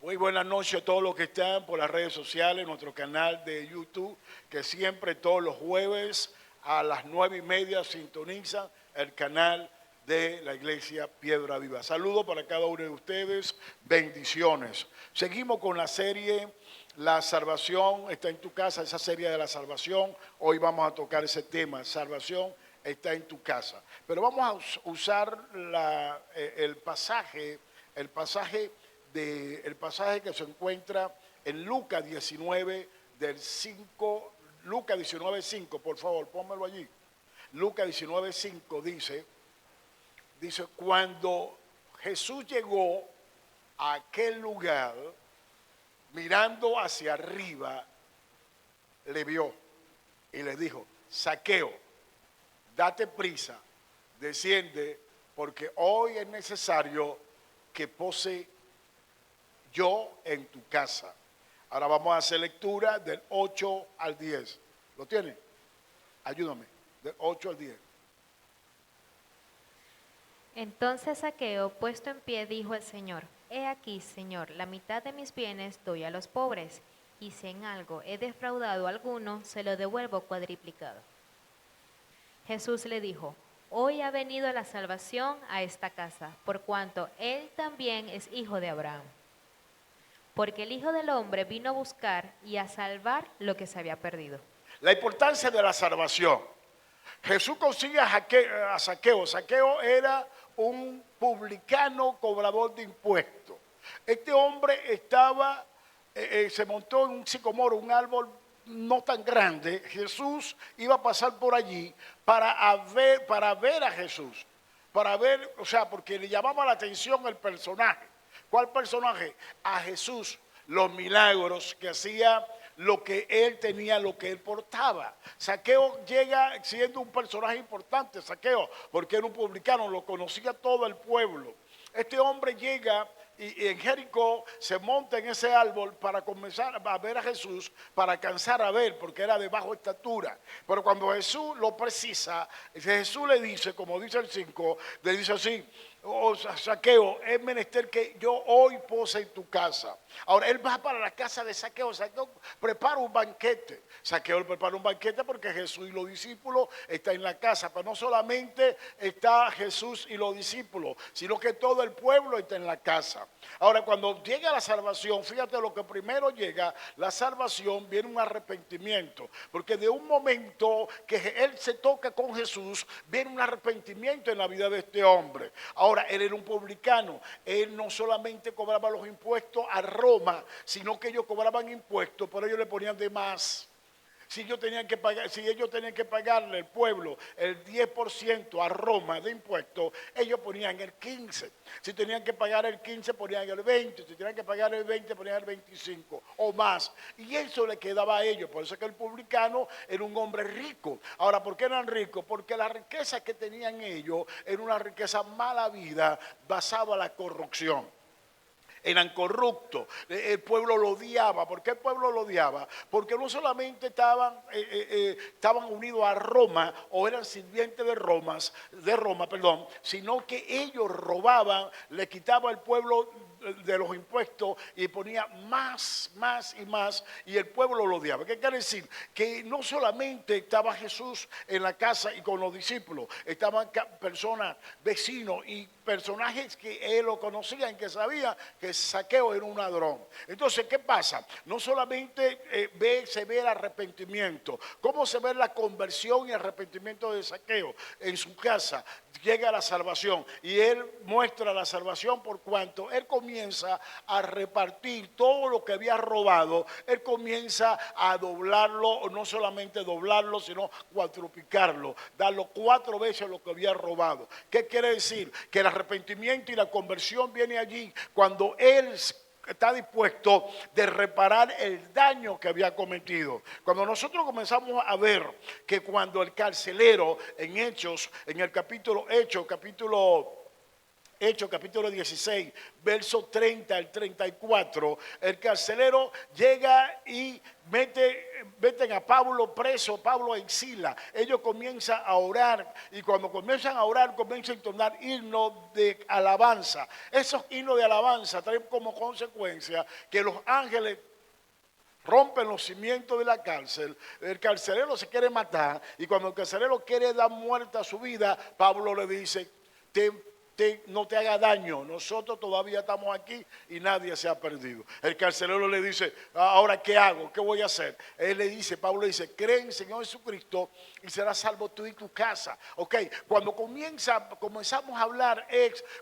Muy buenas noches a todos los que están por las redes sociales, nuestro canal de YouTube, que siempre todos los jueves a las 9:30 sintonizan el canal de la Iglesia Piedra Viva. Saludos para cada uno de ustedes, bendiciones. Seguimos con la serie La Salvación está en tu casa, esa serie de la salvación. Hoy vamos a tocar ese tema, salvación está en tu casa. Pero vamos a usar el pasaje que se encuentra en Lucas 19, del 5, Lucas 19:5, por favor, pónmelo allí. Lucas 19:5 dice, cuando Jesús llegó a aquel lugar, mirando hacia arriba, le vio y le dijo, Zaqueo, date prisa, desciende, porque hoy es necesario que pose yo en tu casa. Ahora vamos a hacer lectura del 8 al 10. ¿Lo tiene? Ayúdame, del 8 al 10. Entonces Zaqueo, puesto en pie, dijo al Señor, he aquí, Señor, la mitad de mis bienes doy a los pobres, y si en algo he defraudado a alguno, se lo devuelvo cuadriplicado. Jesús le dijo, hoy ha venido la salvación a esta casa, por cuanto él también es hijo de Abraham. Porque el Hijo del Hombre vino a buscar y a salvar lo que se había perdido. La importancia de la salvación. Jesús consigue a Zaqueo. Zaqueo era un publicano cobrador de impuestos. Este hombre se montó en un sicomoro, un árbol no tan grande. Jesús iba a pasar por allí para ver a Jesús. Porque le llamaba la atención el personaje. ¿Cuál personaje? A Jesús, los milagros que hacía, lo que él tenía, lo que él portaba. Zaqueo llega siendo un personaje importante, Zaqueo, porque era un publicano, lo conocía todo el pueblo. Este hombre llega y en Jericó se monta en ese árbol para comenzar a ver a Jesús, para alcanzar a ver, porque era de baja estatura. Pero cuando Jesús lo precisa, Jesús le dice, como dice el 5, le dice así, Zaqueo, es menester que yo hoy pose en tu casa. Ahora él va para la casa de Zaqueo. Zaqueo prepara un banquete. Zaqueo prepara un banquete porque Jesús y los discípulos están en la casa. Pero no solamente está Jesús y los discípulos, sino que todo el pueblo está en la casa. Ahora cuando llega la salvación, fíjate lo que primero llega, la salvación, viene un arrepentimiento. Porque de un momento que él se toca con Jesús, viene un arrepentimiento en la vida de este hombre. Ahora, él era un publicano, él no solamente cobraba los impuestos a Roma, sino que ellos cobraban impuestos, pero ellos le ponían de más. Si ellos tenían que pagarle al pueblo el 10% a Roma de impuestos, ellos ponían el 15%. Si tenían que pagar el 15%, ponían el 20%. Si tenían que pagar el 20%, ponían el 25% o más. Y eso le quedaba a ellos. Por eso es que el publicano era un hombre rico. Ahora, ¿por qué eran ricos? Porque la riqueza que tenían ellos era una riqueza mala vida basada en la corrupción. Eran corruptos, el pueblo lo odiaba. ¿Por qué el pueblo lo odiaba? Porque no solamente estaban unidos a Roma o eran sirvientes de Roma, sino que ellos robaban, le quitaba al pueblo de los impuestos y ponía más y más, y el pueblo lo odiaba. ¿Qué quiere decir? Que no solamente estaba Jesús en la casa y con los discípulos, estaban personas, vecinos y personajes que él lo conocían, que sabían que Zaqueo era un ladrón. Entonces, ¿qué pasa? No solamente se ve el arrepentimiento. ¿Cómo se ve la conversión y arrepentimiento de Zaqueo? En su casa llega la salvación y él muestra la salvación por cuanto él comienza a repartir todo lo que había robado. Él comienza a doblarlo, o no solamente doblarlo, sino cuadruplicarlo, darlo 4 veces lo que había robado. ¿Qué quiere decir? Que el arrepentimiento y la conversión viene allí cuando él está dispuesto de reparar el daño que había cometido. Cuando nosotros comenzamos a ver que cuando el carcelero en Hechos, en el capítulo Hechos capítulo 16, verso 30 al 34, el carcelero llega y meten a Pablo preso, Pablo en Sila. Ellos comienzan a orar y cuando comienzan a orar comienzan a entonar himnos de alabanza. Esos himnos de alabanza traen como consecuencia que los ángeles rompen los cimientos de la cárcel, el carcelero se quiere matar y cuando el carcelero quiere dar muerte a su vida, Pablo le dice, no te haga daño, nosotros todavía estamos aquí y nadie se ha perdido. El carcelero le dice, ahora ¿qué hago? ¿Qué voy a hacer? Él le dice, Pablo le dice, cree en el Señor Jesucristo y serás salvo tú y tu casa. Ok, cuando comenzamos a hablar,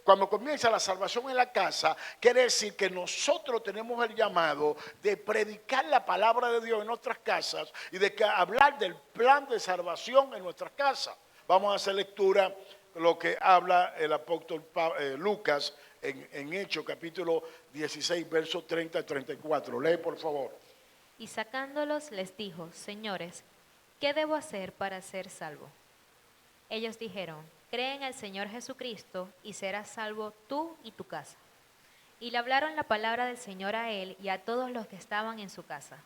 cuando comienza la salvación en la casa, quiere decir que nosotros tenemos el llamado de predicar la palabra de Dios en nuestras casas y de hablar del plan de salvación en nuestras casas. Vamos a hacer lectura lo que habla el apóstol Lucas en Hechos capítulo 16, versos 30 al 34. Lee por favor. Y sacándolos les dijo, señores, ¿qué debo hacer para ser salvo? Ellos dijeron, cree en el Señor Jesucristo y serás salvo tú y tu casa. Y le hablaron la palabra del Señor a él y a todos los que estaban en su casa.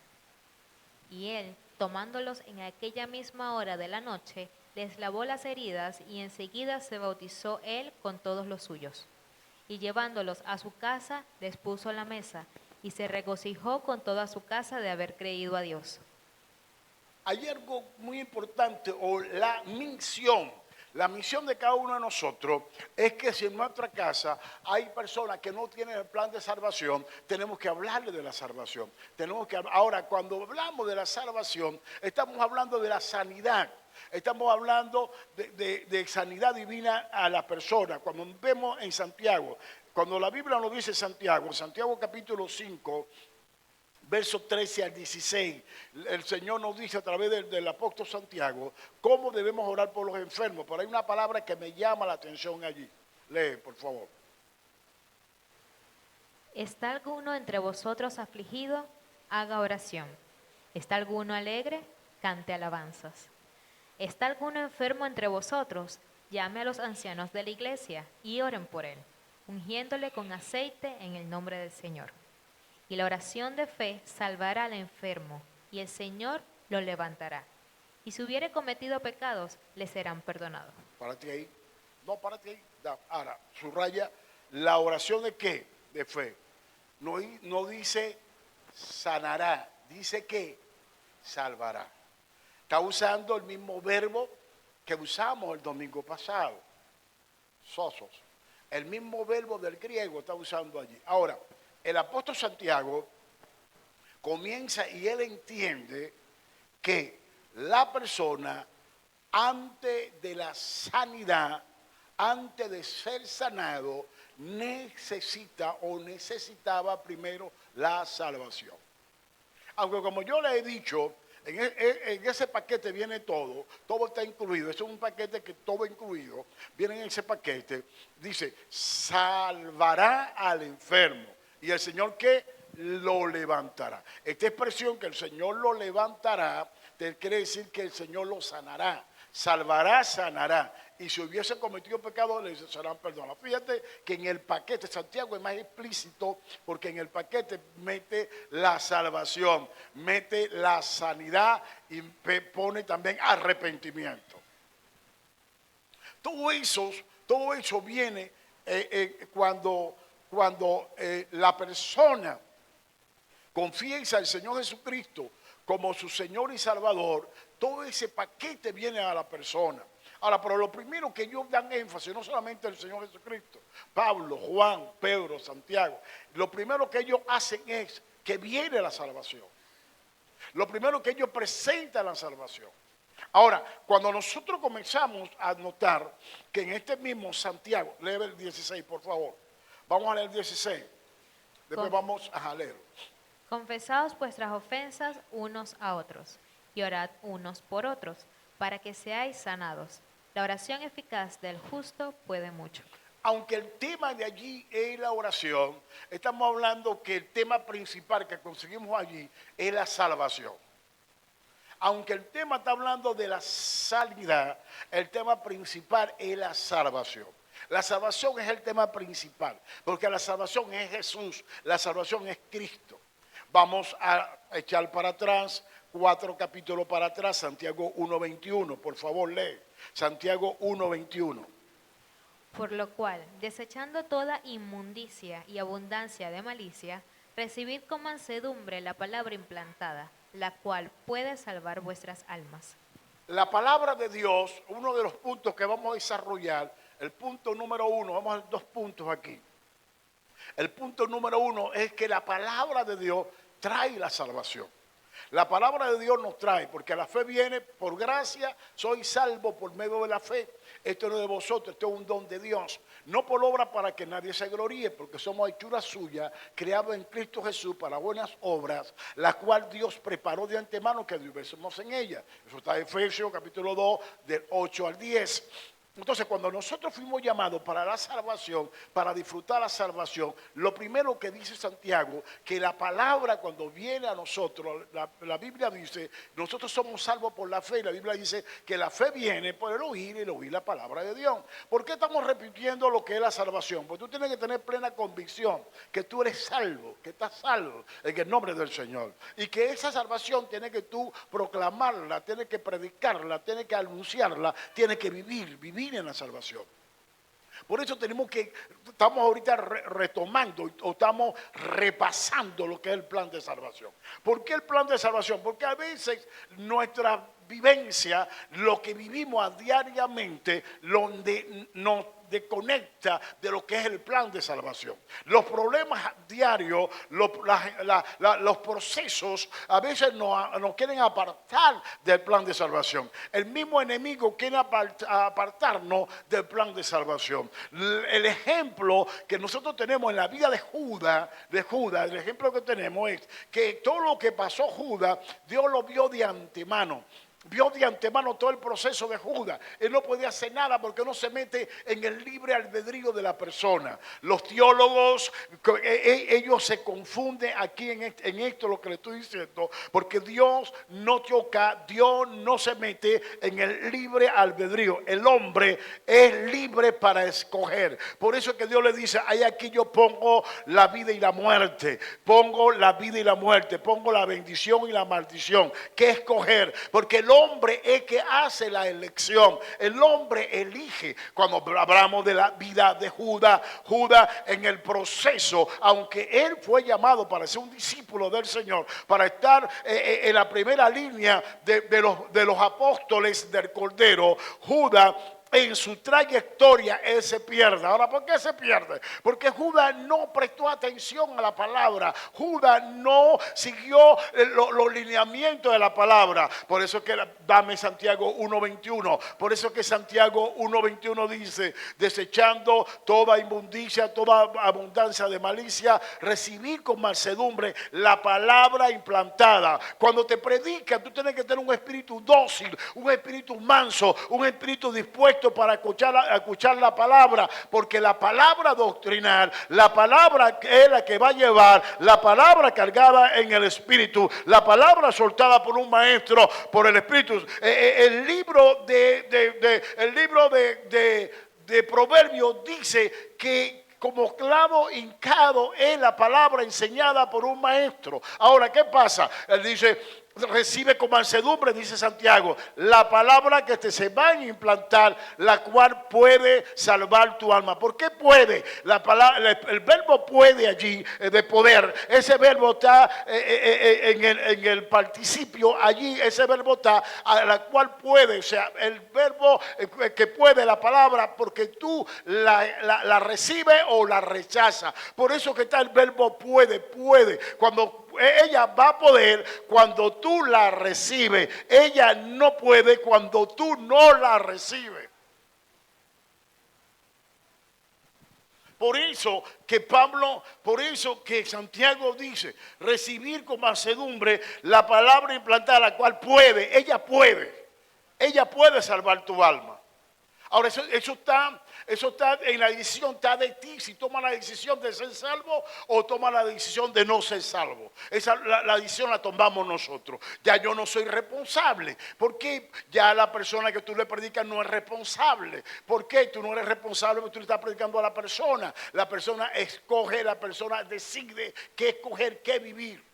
Y él, tomándolos en aquella misma hora de la noche, les lavó las heridas y enseguida se bautizó él con todos los suyos. Y llevándolos a su casa, les puso la mesa y se regocijó con toda su casa de haber creído a Dios. Hay algo muy importante, o la misión. La misión de cada uno de nosotros es que si en nuestra casa hay personas que no tienen el plan de salvación, tenemos que hablarle de la salvación. Ahora, cuando hablamos de la salvación, estamos hablando de la sanidad. Estamos hablando de sanidad divina a la persona. Cuando vemos en Santiago, cuando la Biblia nos dice Santiago capítulo 5, versos 13 al 16, el Señor nos dice a través del apóstol Santiago cómo debemos orar por los enfermos. Pero hay una palabra que me llama la atención allí. Lee, por favor. ¿Está alguno entre vosotros afligido? Haga oración. ¿Está alguno alegre? Cante alabanzas. ¿Está alguno enfermo entre vosotros? Llame a los ancianos de la iglesia y oren por él, ungiéndole con aceite en el nombre del Señor. Y la oración de fe salvará al enfermo, y el Señor lo levantará. Y si hubiere cometido pecados, le serán perdonados. Párate ahí. No, párate ahí. Ahora, subraya, ¿la oración de qué? De fe. No dice sanará, dice que salvará. Está usando el mismo verbo que usamos el domingo pasado. Sosos. El mismo verbo del griego está usando allí. Ahora, el apóstol Santiago comienza y él entiende que la persona antes de la sanidad, antes de ser sanado, necesitaba primero la salvación. Aunque como yo le he dicho, en ese paquete viene todo está incluido. Eso es un paquete que todo incluido, viene en ese paquete. Dice, salvará al enfermo. Y el Señor que lo levantará. Esta expresión que el Señor lo levantará, quiere decir que el Señor lo sanará. Salvará, sanará. Y si hubiese cometido pecado, le serán perdonados. Fíjate que en el paquete, Santiago es más explícito, porque en el paquete mete la salvación, mete la sanidad y pone también arrepentimiento. Todo eso viene cuando la persona confiesa al Señor Jesucristo como su Señor y Salvador. Todo ese paquete viene a la persona. Ahora, pero lo primero que ellos dan énfasis, no solamente el Señor Jesucristo, Pablo, Juan, Pedro, Santiago, lo primero que ellos hacen es que viene la salvación. Lo primero que ellos presentan la salvación. Ahora, cuando nosotros comenzamos a notar que en este mismo Santiago, lee el 16 por favor, vamos a leer el 16, después vamos a leer. Confesaos vuestras ofensas unos a otros y orad unos por otros, para que seáis sanados. La oración eficaz del justo puede mucho. Aunque el tema de allí es la oración, estamos hablando que el tema principal que conseguimos allí es la salvación. Aunque el tema está hablando de la sanidad, el tema principal es la salvación. La salvación es el tema principal, porque la salvación es Jesús, la salvación es Cristo. Vamos a echar para atrás, 4 capítulos para atrás, Santiago 1:21, por favor lee, Santiago 1:21. Por lo cual, desechando toda inmundicia y abundancia de malicia, recibid con mansedumbre la palabra implantada, la cual puede salvar vuestras almas. La palabra de Dios, uno de los puntos que vamos a desarrollar, el punto número 1, vamos a ver 2 puntos aquí. El punto número 1 es que la palabra de Dios trae la salvación. La palabra de Dios nos trae, porque la fe viene por gracia, soy salvo por medio de la fe. Esto no es de vosotros, esto es un don de Dios. No por obra para que nadie se gloríe, porque somos hechura suya, creados en Cristo Jesús para buenas obras, la cual Dios preparó de antemano que viviésemos en ella. Eso está en Efesios capítulo 2, del 8 al 10. Entonces, cuando nosotros fuimos llamados para la salvación, para disfrutar la salvación, lo primero que dice Santiago, que la palabra cuando viene a nosotros, la Biblia dice, nosotros somos salvos por la fe, y la Biblia dice que la fe viene por el oír y el oír la palabra de Dios. ¿Por qué estamos repitiendo lo que es la salvación? Porque tú tienes que tener plena convicción que tú eres salvo, que estás salvo en el nombre del Señor. Y que esa salvación tienes que tú proclamarla, tienes que predicarla, tienes que anunciarla, tienes que vivir en la salvación. Por eso estamos ahorita retomando o estamos repasando lo que es el plan de salvación. ¿Por qué el plan de salvación? Porque a veces nuestra vivencia, lo que vivimos diariamente, donde nos desconecta de lo que es el plan de salvación. Los problemas diarios, los procesos a veces nos quieren apartar del plan de salvación. El mismo enemigo quiere apartarnos del plan de salvación. El ejemplo que nosotros tenemos en la vida de Judas, el ejemplo que tenemos es que todo lo que pasó Judas, Dios lo vio de antemano. Vio de antemano todo el proceso de Judas. Él no podía hacer nada porque no se mete en el libre albedrío de la persona. Los teólogos, ellos se confunden aquí en esto lo que le estoy diciendo, porque Dios no toca, Dios no se mete en el libre albedrío. El hombre es libre para escoger. Por eso es que Dios le dice, ahí aquí yo pongo la vida y la muerte, pongo la vida y la muerte, pongo la bendición y la maldición. ¿Qué escoger? Porque el hombre es que hace la elección. El hombre elige. Cuando hablamos de la vida de Judas, Judas en el proceso, aunque él fue llamado para ser un discípulo del Señor, para estar en la primera línea de los apóstoles del Cordero, Judas en su trayectoria él se pierde. Ahora, ¿por qué se pierde? Porque Judas no prestó atención a la palabra. Judas no siguió los lineamientos de la palabra. Por eso que dame Santiago 1:21. Por eso que Santiago 1:21 dice, desechando toda inmundicia, toda abundancia de malicia, recibir con mansedumbre la palabra implantada. Cuando te predican, tú tienes que tener un espíritu dócil, un espíritu manso, un espíritu dispuesto para escuchar la palabra, porque la palabra doctrinal, la palabra que es la que va a llevar, la palabra cargada en el espíritu, la palabra soltada por un maestro, por el espíritu. El libro de Proverbios dice que como clavo hincado es la palabra enseñada por un maestro. Ahora, ¿qué pasa? Él dice, recibe con mansedumbre, dice Santiago, la palabra que se va a implantar, la cual puede salvar tu alma. ¿Por qué puede? La palabra, el verbo puede allí, de poder. Ese verbo está en el participio allí, ese verbo está, a la cual puede, o sea, el verbo que puede, la palabra, porque tú la recibes o la rechazas. Por eso que está el verbo puede. Cuando ella va a poder cuando tú la recibes. Ella no puede cuando tú no la recibes. Por eso que Santiago dice, recibir con mansedumbre la palabra implantada, la cual puede, ella puede salvar tu alma. Ahora, eso está en la decisión, está de ti, si toma la decisión de ser salvo o toma la decisión de no ser salvo. La decisión la tomamos nosotros. Ya yo no soy responsable, porque ya la persona que tú le predicas no es responsable. ¿Por qué? Tú no eres responsable porque tú le estás predicando a la persona. La persona escoge, la persona decide qué escoger, qué vivir.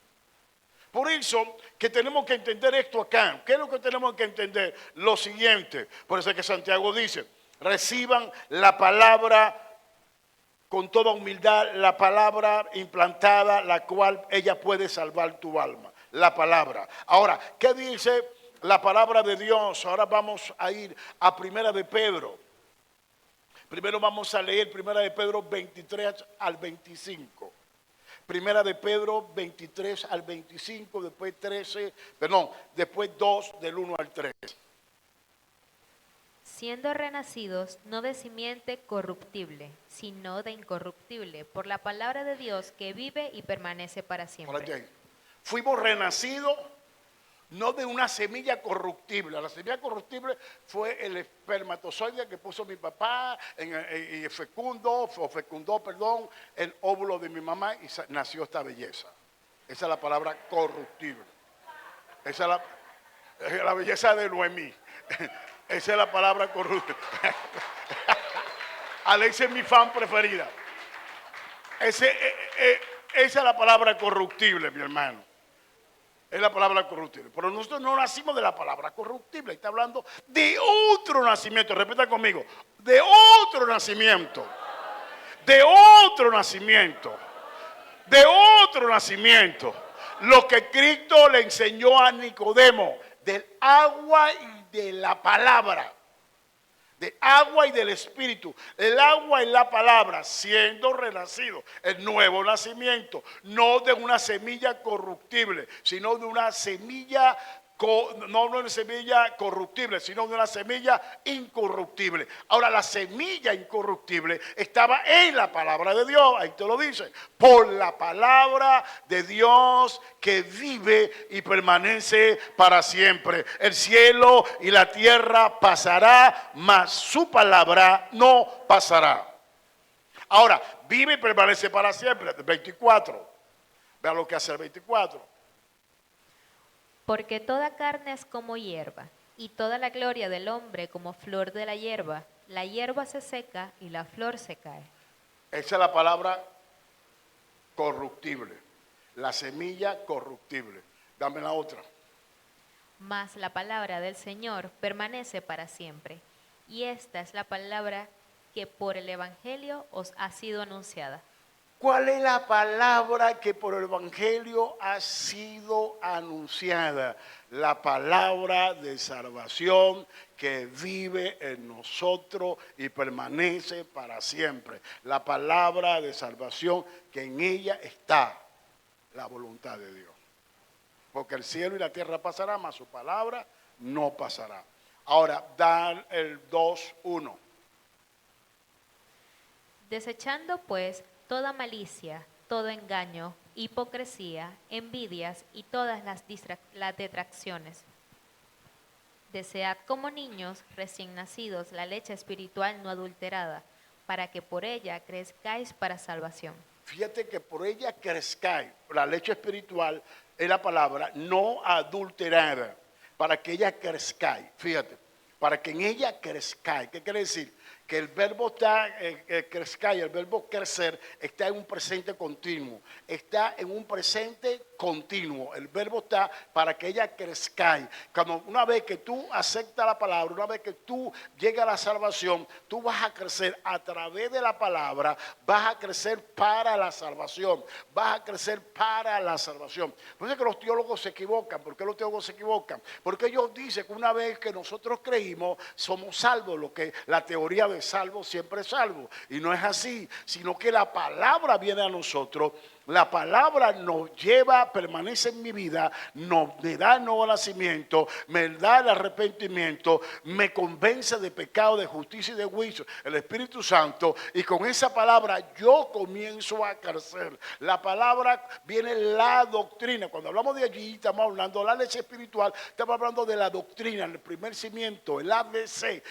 Por eso que tenemos que entender esto acá. ¿Qué es lo que tenemos que entender? Lo siguiente. Por eso es que Santiago dice, reciban la palabra con toda humildad, la palabra implantada, la cual ella puede salvar tu alma. La palabra. Ahora, ¿qué dice la palabra de Dios? Ahora vamos a ir a Primera de Pedro. Primero vamos a leer Primera de Pedro 23 al 25. Primera de Pedro 23 al 25, después 2 del 1 al 3. Siendo renacidos no de simiente corruptible, sino de incorruptible, por la palabra de Dios que vive y permanece para siempre. Fuimos renacidos no de una semilla corruptible. La semilla corruptible fue el espermatozoide que puso mi papá y fecundó el óvulo de mi mamá y nació esta belleza. Esa es la palabra corruptible. Esa es la belleza de Noemí. Esa es la palabra corruptible. Alex es mi fan preferida. Esa es la palabra corruptible, mi hermano. Es la palabra corruptible. Pero nosotros no nacimos de la palabra corruptible. Está hablando de otro nacimiento. Repita conmigo. De otro nacimiento. De otro nacimiento. De otro nacimiento. Lo que Cristo le enseñó a Nicodemo. Del agua y de la palabra. Del agua y del espíritu. El agua y la palabra, siendo renacido. El nuevo nacimiento. No de una semilla corruptible, sino de una semilla no de una semilla corruptible, sino de una semilla incorruptible. Ahora, la semilla incorruptible estaba en la palabra de Dios, ahí te lo dice, por la palabra de Dios que vive y permanece para siempre. El cielo y la tierra pasará, mas su palabra no pasará. Ahora, vive y permanece para siempre. 24. Vea lo que hace el 24. Porque toda carne es como hierba, y toda la gloria del hombre como flor de la hierba. La hierba se seca y la flor se cae. Esa es la palabra corruptible. La semilla corruptible. Dame la otra. Mas la palabra del Señor permanece para siempre. Y esta es la palabra que por el Evangelio os ha sido anunciada. ¿Cuál es la palabra que por el Evangelio ha sido anunciada? La palabra de salvación que vive en nosotros y permanece para siempre. La palabra de salvación que en ella está la voluntad de Dios. Porque el cielo y la tierra pasarán, mas su palabra no pasará. Ahora, dan el 2:1. Desechando pues toda malicia, todo engaño, hipocresía, envidias y todas las detracciones. Desead como niños recién nacidos la leche espiritual no adulterada, para que por ella crezcáis para salvación. Fíjate que por ella crezcáis, la leche espiritual es la palabra no adulterada, para que ella crezcáis. Fíjate, para que en ella crezcáis. ¿Qué quiere decir? Que el verbo está, crezcáis, el verbo crecer, está en un presente continuo. Está en un presente continuo. El verbo está para que ella crezcáis. Cuando una vez que tú aceptas la palabra, una vez que tú llegas a la salvación, tú vas a crecer a través de la palabra, vas a crecer para la salvación. Vas a crecer para la salvación. Por eso es que los teólogos se equivocan. ¿Por qué los teólogos se equivocan? Porque ellos dicen que una vez que nosotros creímos, somos salvos. Lo que la teoría de salvo siempre es salvo. Y no es así, sino que la palabra viene a nosotros La palabra nos lleva, permanece en mi vida, me da nuevo nacimiento, me da el arrepentimiento, me convence de pecado, de justicia y de juicio, el Espíritu Santo, y con esa palabra yo comienzo a crecer. La palabra viene la doctrina. Cuando hablamos de allí, estamos hablando de la leche espiritual, estamos hablando de la doctrina, el primer cimiento, el ABC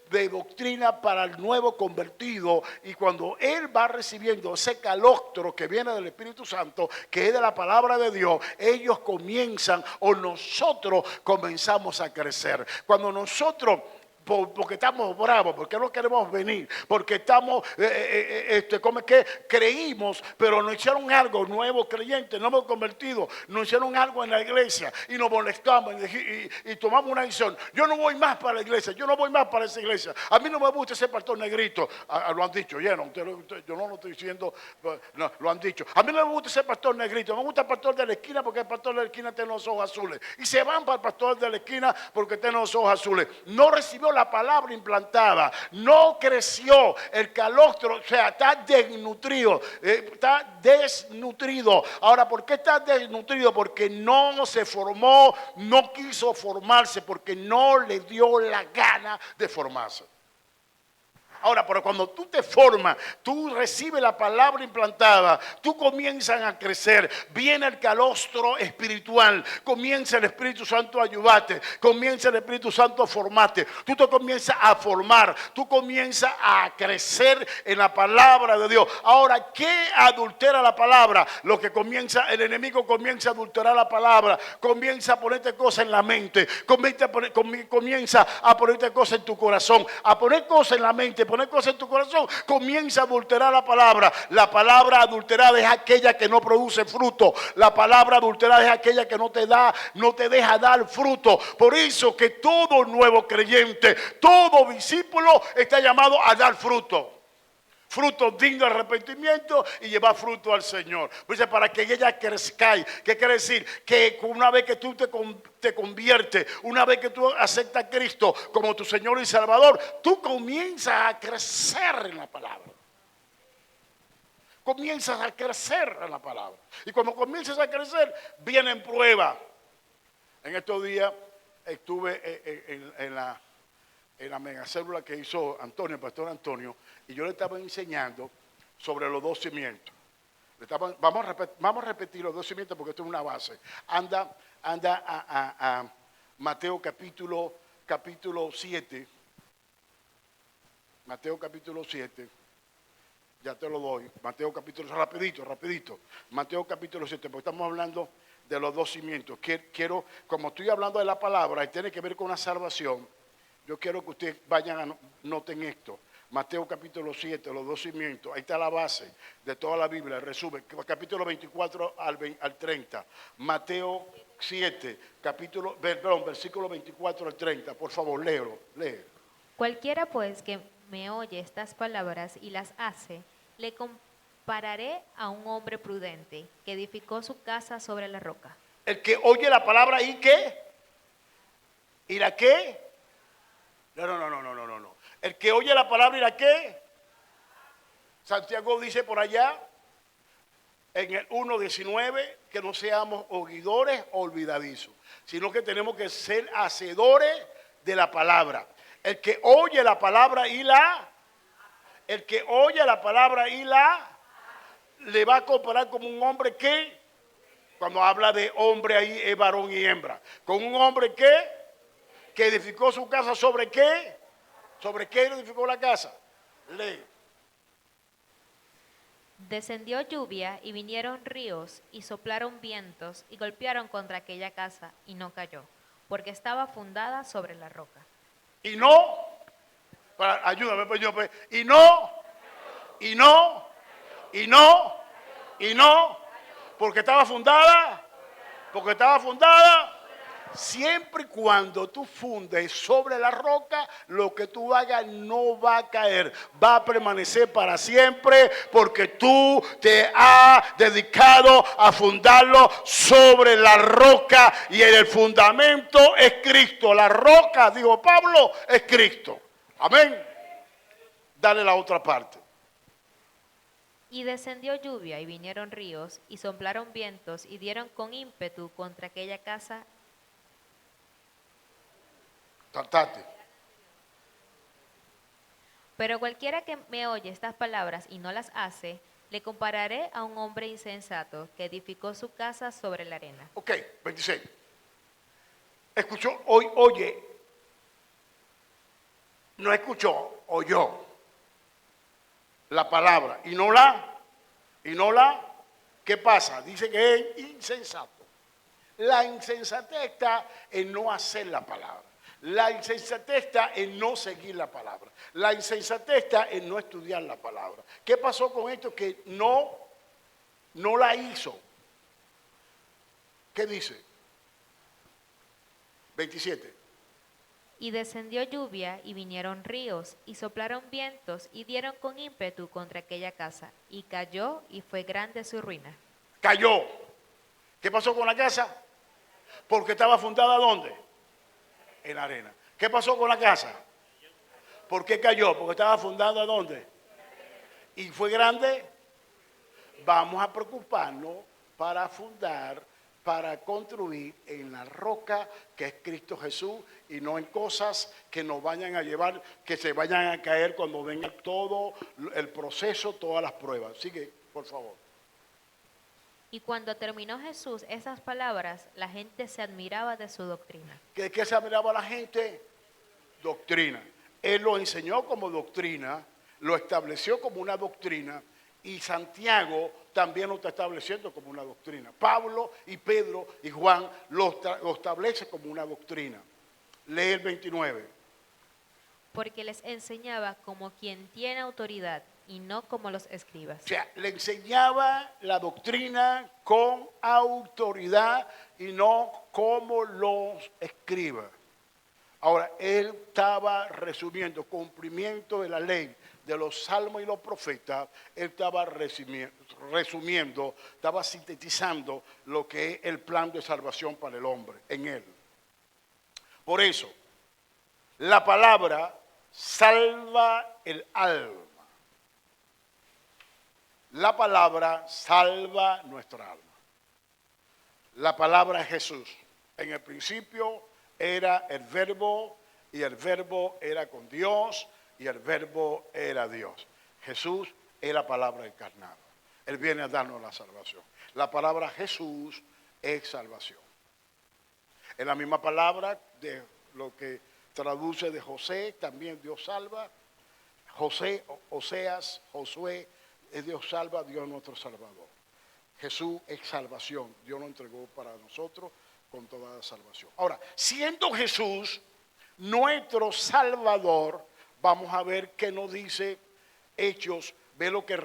de doctrina para el nuevo convertido. Y cuando él va recibiendo ese calostro que viene del Espíritu Santo, que es de la palabra de Dios, ellos comienzan o nosotros comenzamos a crecer. Cuando nosotros, porque estamos bravos, porque no queremos venir, porque estamos, como que creímos, pero nos hicieron algo, nuevos creyentes, no hemos convertido, nos hicieron algo en la iglesia y nos molestamos y tomamos una decisión. Yo no voy más para la iglesia, yo no voy más para esa iglesia. A mí no me gusta ese pastor negrito. Lo han dicho, yo no lo estoy diciendo, no, lo han dicho. A mí no me gusta ese pastor negrito, me gusta el pastor de la esquina porque el pastor de la esquina tiene los ojos azules. Y se van para el pastor de la esquina porque tiene los ojos azules. No recibió la palabra implantada, no creció el calostro, o sea, está desnutrido, Ahora, ¿por qué está desnutrido? Porque no se formó, no quiso formarse, porque no le dio la gana de formarse. Ahora, pero cuando tú te formas, tú recibes la palabra implantada, tú comienzas a crecer, viene el calostro espiritual, comienza el Espíritu Santo a ayudarte, comienza el Espíritu Santo a formarte, tú te comienzas a formar, tú comienzas a crecer en la palabra de Dios. Ahora, ¿qué adultera la palabra? Lo que comienza, el enemigo comienza a adulterar la palabra, comienza a ponerte cosas en la mente, comienza a ponerte cosas en tu corazón, a poner cosas en la mente, poner cosas en tu corazón, comienza a adulterar la palabra. La palabra adulterada es aquella que no produce fruto. La palabra adulterada es aquella que no te deja dar fruto. Por eso que todo nuevo creyente, todo discípulo está llamado a dar fruto. Fruto digno de arrepentimiento y llevar fruto al Señor. Pues para que ella crezca. ¿Qué quiere decir? Que una vez que tú te conviertes, una vez que tú aceptas a Cristo como tu Señor y Salvador, tú comienzas a crecer en la palabra. Comienzas a crecer en la palabra. Y cuando comienzas a crecer, vienen pruebas. En estos días estuve en la megacélula que hizo Antonio, el pastor Antonio, y yo le estaba enseñando sobre los 2 cimientos. Vamos a repetir los 2 cimientos porque esto es una base. Anda a Mateo capítulo 7. Mateo capítulo 7. Ya te lo doy. Mateo capítulo, rapidito. Mateo capítulo 7, porque estamos hablando de los 2 cimientos. Quiero, como estoy hablando de la palabra y tiene que ver con la salvación, yo quiero que ustedes noten esto. Mateo capítulo 7, los 2 cimientos. Ahí está la base de toda la Biblia. El resumen, capítulo 24 al 30. Mateo 7, versículo 24 al 30. Por favor, léelo. Cualquiera pues que me oye estas palabras y las hace, le compararé a un hombre prudente que edificó su casa sobre la roca. El que oye la palabra y ¿qué? ¿Y la qué? No. El que oye la palabra y la qué. Santiago dice por allá, en el 1:19, que no seamos oidores o olvidadizos, sino que tenemos que ser hacedores de la palabra. El que oye la palabra y le va a comparar como un hombre que, cuando habla de hombre ahí es varón y hembra, con un hombre que edificó su casa sobre qué. ¿Sobre qué edificó la casa? Lee. Descendió lluvia y vinieron ríos y soplaron vientos y golpearon contra aquella casa y no cayó, porque estaba fundada sobre la roca. Y no, ayúdame pues yo, y no, porque estaba fundada, siempre y cuando tú fundes sobre la roca, lo que tú hagas no va a caer, va a permanecer para siempre, porque tú te has dedicado a fundarlo sobre la roca y el fundamento es Cristo. La roca, dijo Pablo, es Cristo. Amén. Dale la otra parte. Y descendió lluvia y vinieron ríos y soplaron vientos y dieron con ímpetu contra aquella casa. Tratate. Pero cualquiera que me oye estas palabras y no las hace, le compararé a un hombre insensato que edificó su casa sobre la arena. Ok, 26. Escuchó, oye, no escuchó, oyó la palabra y no la, ¿qué pasa? Dice que es insensato. La insensatez está en no hacer la palabra. La insensatez está en no seguir la palabra. La insensatez está en no estudiar la palabra. ¿Qué pasó con esto? Que no la hizo. ¿Qué dice? 27. Y descendió lluvia y vinieron ríos y soplaron vientos y dieron con ímpetu contra aquella casa y cayó y fue grande su ruina. Cayó. ¿Qué pasó con la casa? Porque estaba fundada ¿dónde? En la arena. ¿Qué pasó con la casa? ¿Por qué cayó? Porque estaba fundada ¿dónde? Y fue grande. Vamos a preocuparnos para fundar, para construir en la roca que es Cristo Jesús y no en cosas que nos vayan a llevar, que se vayan a caer cuando venga todo el proceso, todas las pruebas. Sigue, por favor. Y cuando terminó Jesús esas palabras, la gente se admiraba de su doctrina. ¿De qué se admiraba la gente? Doctrina. Él lo enseñó como doctrina, lo estableció como una doctrina y Santiago también lo está estableciendo como una doctrina. Pablo y Pedro y Juan lo establece como una doctrina. Lee el 29. Porque les enseñaba como quien tiene autoridad y no como los escribas. O sea, le enseñaba la doctrina con autoridad y no como los escribas. Ahora, él estaba resumiendo cumplimiento de la ley, de los salmos y los profetas. Él estaba resumiendo, estaba sintetizando lo que es el plan de salvación para el hombre en él. Por eso, la palabra salva el alma. La palabra salva nuestra alma. La palabra es Jesús. En el principio era el verbo y el verbo era con Dios y el verbo era Dios. Jesús es la palabra encarnada. Él viene a darnos la salvación. La palabra Jesús es salvación. Es la misma palabra de lo que traduce de José, también Dios salva. José, Oseas, Josué, es Dios salva, Dios nuestro Salvador. Jesús es salvación, Dios lo entregó para nosotros con toda la salvación. Ahora, siendo Jesús nuestro Salvador, vamos a ver qué nos dice Hechos, ve lo que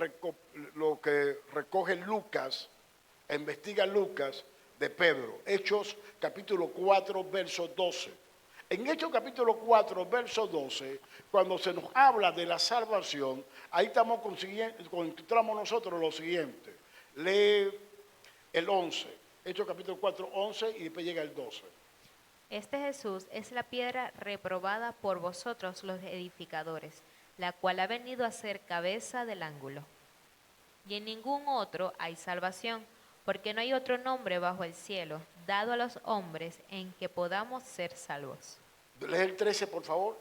recoge Lucas, investiga Lucas de Pedro. Hechos capítulo 4, verso 12. En Hechos capítulo 4, verso 12, cuando se nos habla de la salvación, ahí encontramos nosotros lo siguiente. Lee el 11, Hechos capítulo 4, 11 y después llega el 12. Este Jesús es la piedra reprobada por vosotros los edificadores, la cual ha venido a ser cabeza del ángulo. Y en ningún otro hay salvación, porque no hay otro nombre bajo el cielo dado a los hombres en que podamos ser salvos. Lee el 13, por favor.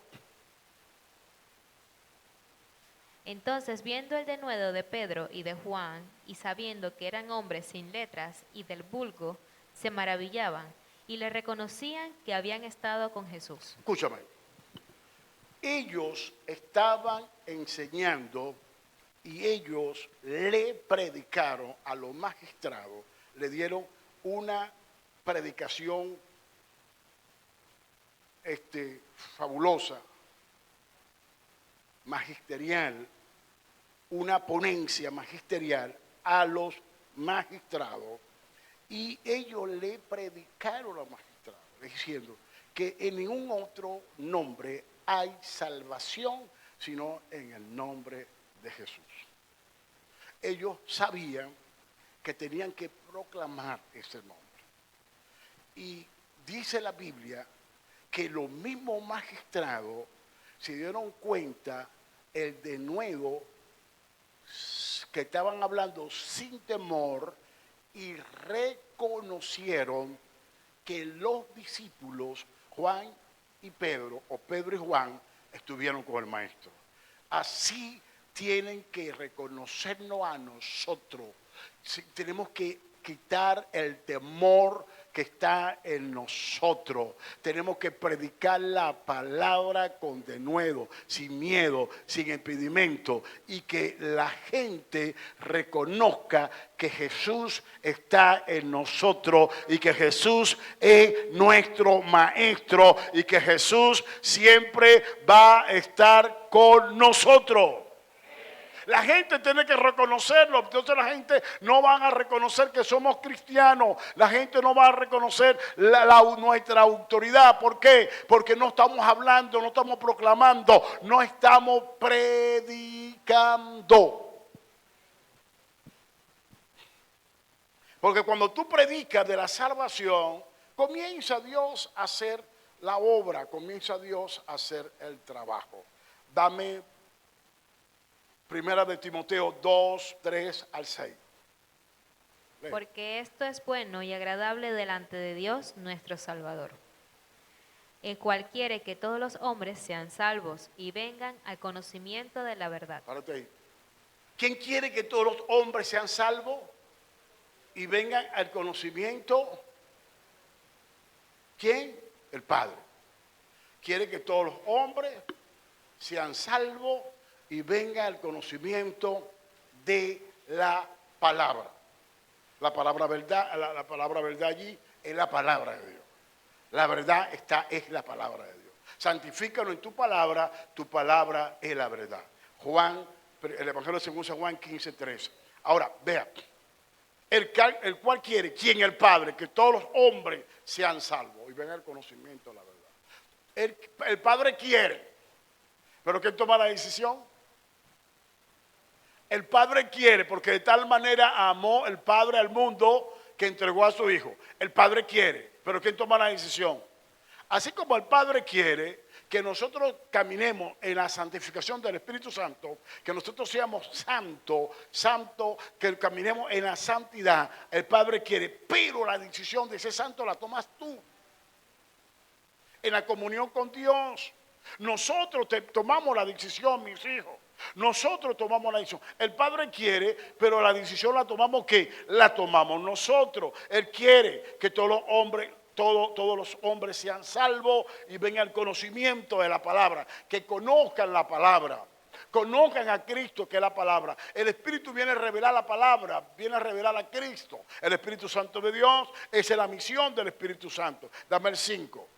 Entonces, viendo el denuedo de Pedro y de Juan, y sabiendo que eran hombres sin letras y del vulgo, se maravillaban y le reconocían que habían estado con Jesús. Escúchame. Ellos estaban enseñando y ellos le predicaron a los magistrados, le dieron una predicación fabulosa, magisterial, una ponencia magisterial a los magistrados y ellos le predicaron a los magistrados diciendo que en ningún otro nombre hay salvación sino en el nombre de Jesús. Ellos sabían que tenían que proclamar ese nombre. Y dice la Biblia que los mismos magistrados se dieron cuenta el denuedo que estaban hablando sin temor y reconocieron que los discípulos, Juan y Pedro, o Pedro y Juan, estuvieron con el maestro. Así tienen que reconocernos a nosotros. Tenemos que quitar el temor que está en nosotros. Tenemos que predicar la palabra con denuedo, sin miedo, sin impedimento, y que la gente reconozca que Jesús está en nosotros y que Jesús es nuestro maestro y que Jesús siempre va a estar con nosotros. La gente tiene que reconocerlo, entonces la gente no va a reconocer que somos cristianos, la gente no va a reconocer nuestra autoridad. ¿Por qué? Porque no estamos hablando, no estamos proclamando, no estamos predicando. Porque cuando tú predicas de la salvación, comienza Dios a hacer la obra, comienza Dios a hacer el trabajo. Dame Primera de Timoteo 2, 3 al 6. Porque esto es bueno y agradable delante de Dios nuestro Salvador, el cual quiere que todos los hombres sean salvos y vengan al conocimiento de la verdad. Párate ahí. ¿Quién quiere que todos los hombres sean salvos y vengan al conocimiento? ¿Quién? El Padre. Quiere que todos los hombres sean salvos y venga el conocimiento de la palabra. La palabra verdad, la palabra verdad allí es la palabra de Dios. La verdad es la palabra de Dios. Santifícalo en tu palabra es la verdad. Juan, el Evangelio según San Juan 15:13. Ahora, vea, el cual quiere, ¿quién? El Padre, que todos los hombres sean salvos y vengan al conocimiento de la verdad. El Padre quiere, pero ¿quién toma la decisión? El Padre quiere, porque de tal manera amó el Padre al mundo que entregó a su Hijo. El Padre quiere, pero ¿quién toma la decisión? Así como el Padre quiere que nosotros caminemos en la santificación del Espíritu Santo, que nosotros seamos santos, que caminemos en la santidad, el Padre quiere, pero la decisión de ser santo la tomas tú. En la comunión con Dios, nosotros tomamos la decisión, mis hijos. Nosotros tomamos la decisión. El Padre quiere, pero la decisión la tomamos ¿qué? La tomamos nosotros. Él quiere que todos los hombres sean salvos y vengan al conocimiento de la palabra, que conozcan la palabra, conozcan a Cristo, que es la palabra. El Espíritu viene a revelar la palabra, viene a revelar a Cristo. El Espíritu Santo de Dios, esa es la misión del Espíritu Santo. Dame el 5.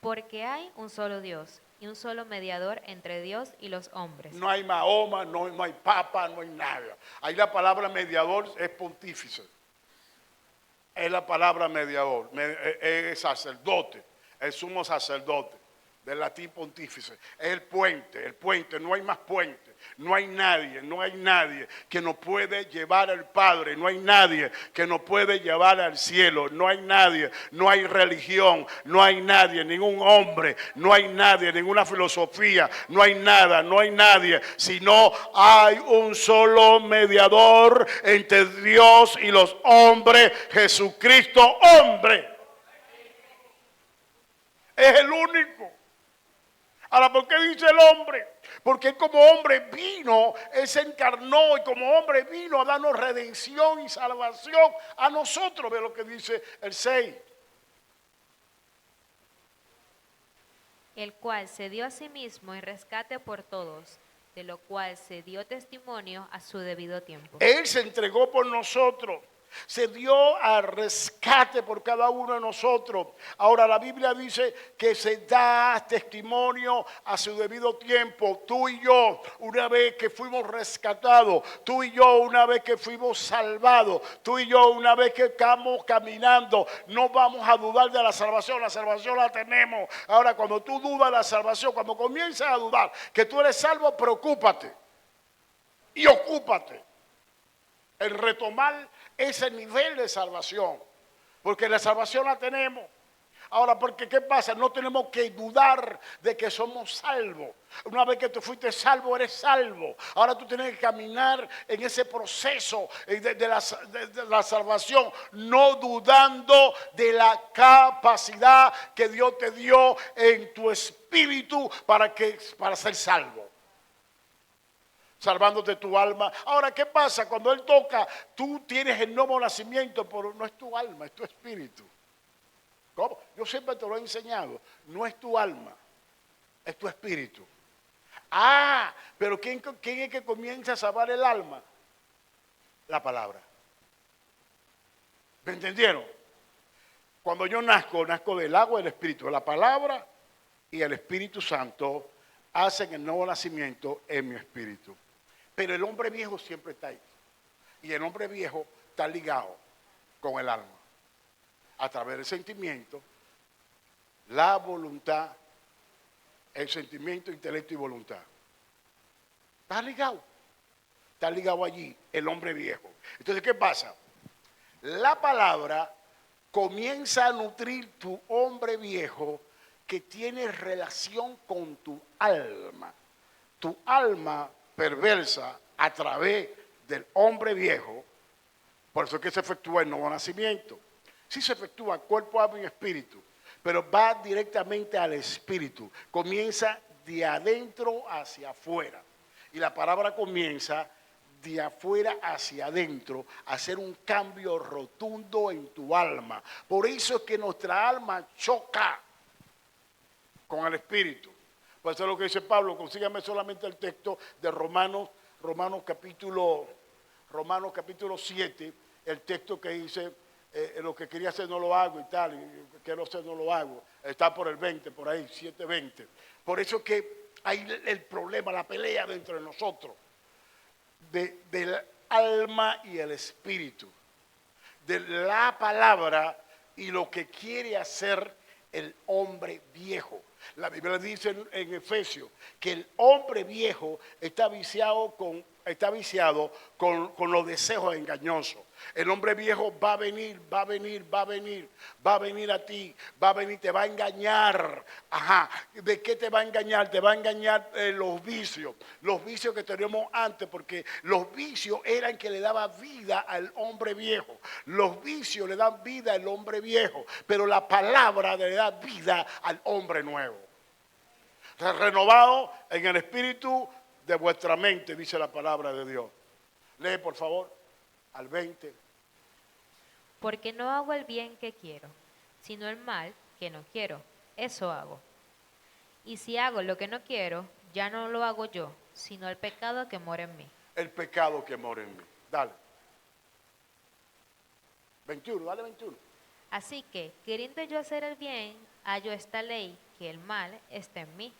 Porque hay un solo Dios y un solo mediador entre Dios y los hombres. No hay Mahoma, no hay papa, no hay nada. Ahí la palabra mediador es pontífice. Es la palabra mediador, es sacerdote, el sumo sacerdote, del latín pontífice. Es el puente, no hay más puente. No hay nadie que nos puede llevar al Padre, no hay nadie que nos puede llevar al cielo, no hay nadie, no hay religión, no hay nadie, ningún hombre, no hay nadie, ninguna filosofía, no hay nada, no hay nadie, sino hay un solo mediador entre Dios y los hombres, Jesucristo, hombre. Es el único. Ahora, ¿por qué dice el hombre? Porque él como hombre vino, él se encarnó y como hombre vino a darnos redención y salvación a nosotros. Ve lo que dice el 6. El cual se dio a sí mismo en rescate por todos, de lo cual se dio testimonio a su debido tiempo. Él se entregó por nosotros. Se dio al rescate por cada uno de nosotros. Ahora la Biblia dice que se da testimonio a su debido tiempo. Tú y yo, una vez que fuimos rescatados, tú y yo, una vez que fuimos salvados, tú y yo, una vez que estamos caminando, no vamos a dudar de la salvación la tenemos. Ahora, cuando tú dudas de la salvación, cuando comienzas a dudar que tú eres salvo, preocúpate y ocúpate en retomar ese nivel de salvación, porque la salvación la tenemos. Ahora, porque ¿qué pasa? No tenemos que dudar de que somos salvos. Una vez que tú fuiste salvo, eres salvo. Ahora tú tienes que caminar en ese proceso de la salvación, no dudando de la capacidad que Dios te dio en tu espíritu para ser salvo. Salvándote tu alma. Ahora, ¿qué pasa? Cuando Él toca, tú tienes el nuevo nacimiento, pero no es tu alma, es tu espíritu. ¿Cómo? Yo siempre te lo he enseñado. No es tu alma, es tu espíritu. Ah, pero ¿quién es que comienza a salvar el alma? La palabra. ¿Me entendieron? Cuando yo nazco del agua y del espíritu. La palabra y el Espíritu Santo hacen el nuevo nacimiento en mi espíritu. Pero el hombre viejo siempre está ahí. Y el hombre viejo está ligado con el alma. A través del sentimiento, la voluntad, el sentimiento, intelecto y voluntad. Está ligado allí el hombre viejo. Entonces, ¿qué pasa? La palabra comienza a nutrir tu hombre viejo que tiene relación con tu alma. Tu alma perversa a través del hombre viejo, por eso es que se efectúa el nuevo nacimiento. Sí se efectúa cuerpo, alma y espíritu, pero va directamente al espíritu. Comienza de adentro hacia afuera. Y la palabra comienza de afuera hacia adentro a hacer un cambio rotundo en tu alma. Por eso es que nuestra alma choca con el espíritu. Por eso es lo que dice Pablo, consígame solamente el texto de Romanos capítulo 7, el texto que dice, lo que quería hacer no lo hago y tal, y lo que quiero hacer no lo hago. Está por el 20, por ahí, 7:20. Por eso es que hay el problema, la pelea dentro de nosotros, del alma y el espíritu, de la palabra y lo que quiere hacer el hombre viejo. La Biblia dice en Efesios que el hombre viejo está viciado con los deseos engañosos. El hombre viejo va a venir a ti, te va a engañar. Ajá, ¿de qué te va a engañar? Te va a engañar los vicios que teníamos antes, porque los vicios eran que le daban vida al hombre viejo. Los vicios le dan vida al hombre viejo, pero la palabra le da vida al hombre nuevo. Renovado en el espíritu de vuestra mente, dice la palabra de Dios. Lee, por favor, al 20. Porque no hago el bien que quiero, sino el mal que no quiero. Eso hago. Y si hago lo que no quiero, ya no lo hago yo, sino el pecado que mora en mí. El pecado que mora en mí. Dale. 21, dale 21. Así que, queriendo yo hacer el bien, hallo esta ley, que el mal está en mí.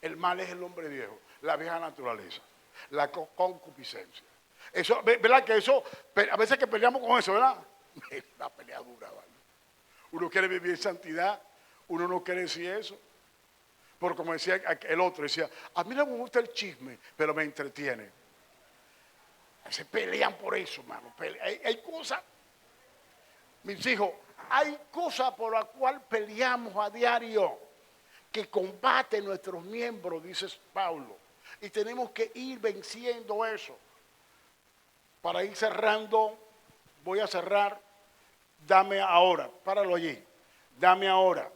El mal es el hombre viejo, la vieja naturaleza, la concupiscencia. Eso, ¿verdad? Que eso, a veces que peleamos con eso, ¿verdad? La pelea dura, ¿vale? Uno quiere vivir en santidad, uno no quiere decir eso. Porque como decía el otro, decía, a mí no me gusta el chisme, pero me entretiene. Se pelean por eso, hermano. Hay cosas, mis hijos, hay cosas por las cuales peleamos a diario, que combate nuestros miembros, dice Pablo. Y tenemos que ir venciendo eso. Para ir cerrando, voy a cerrar. Dame ahora, páralo allí. Dame ahora.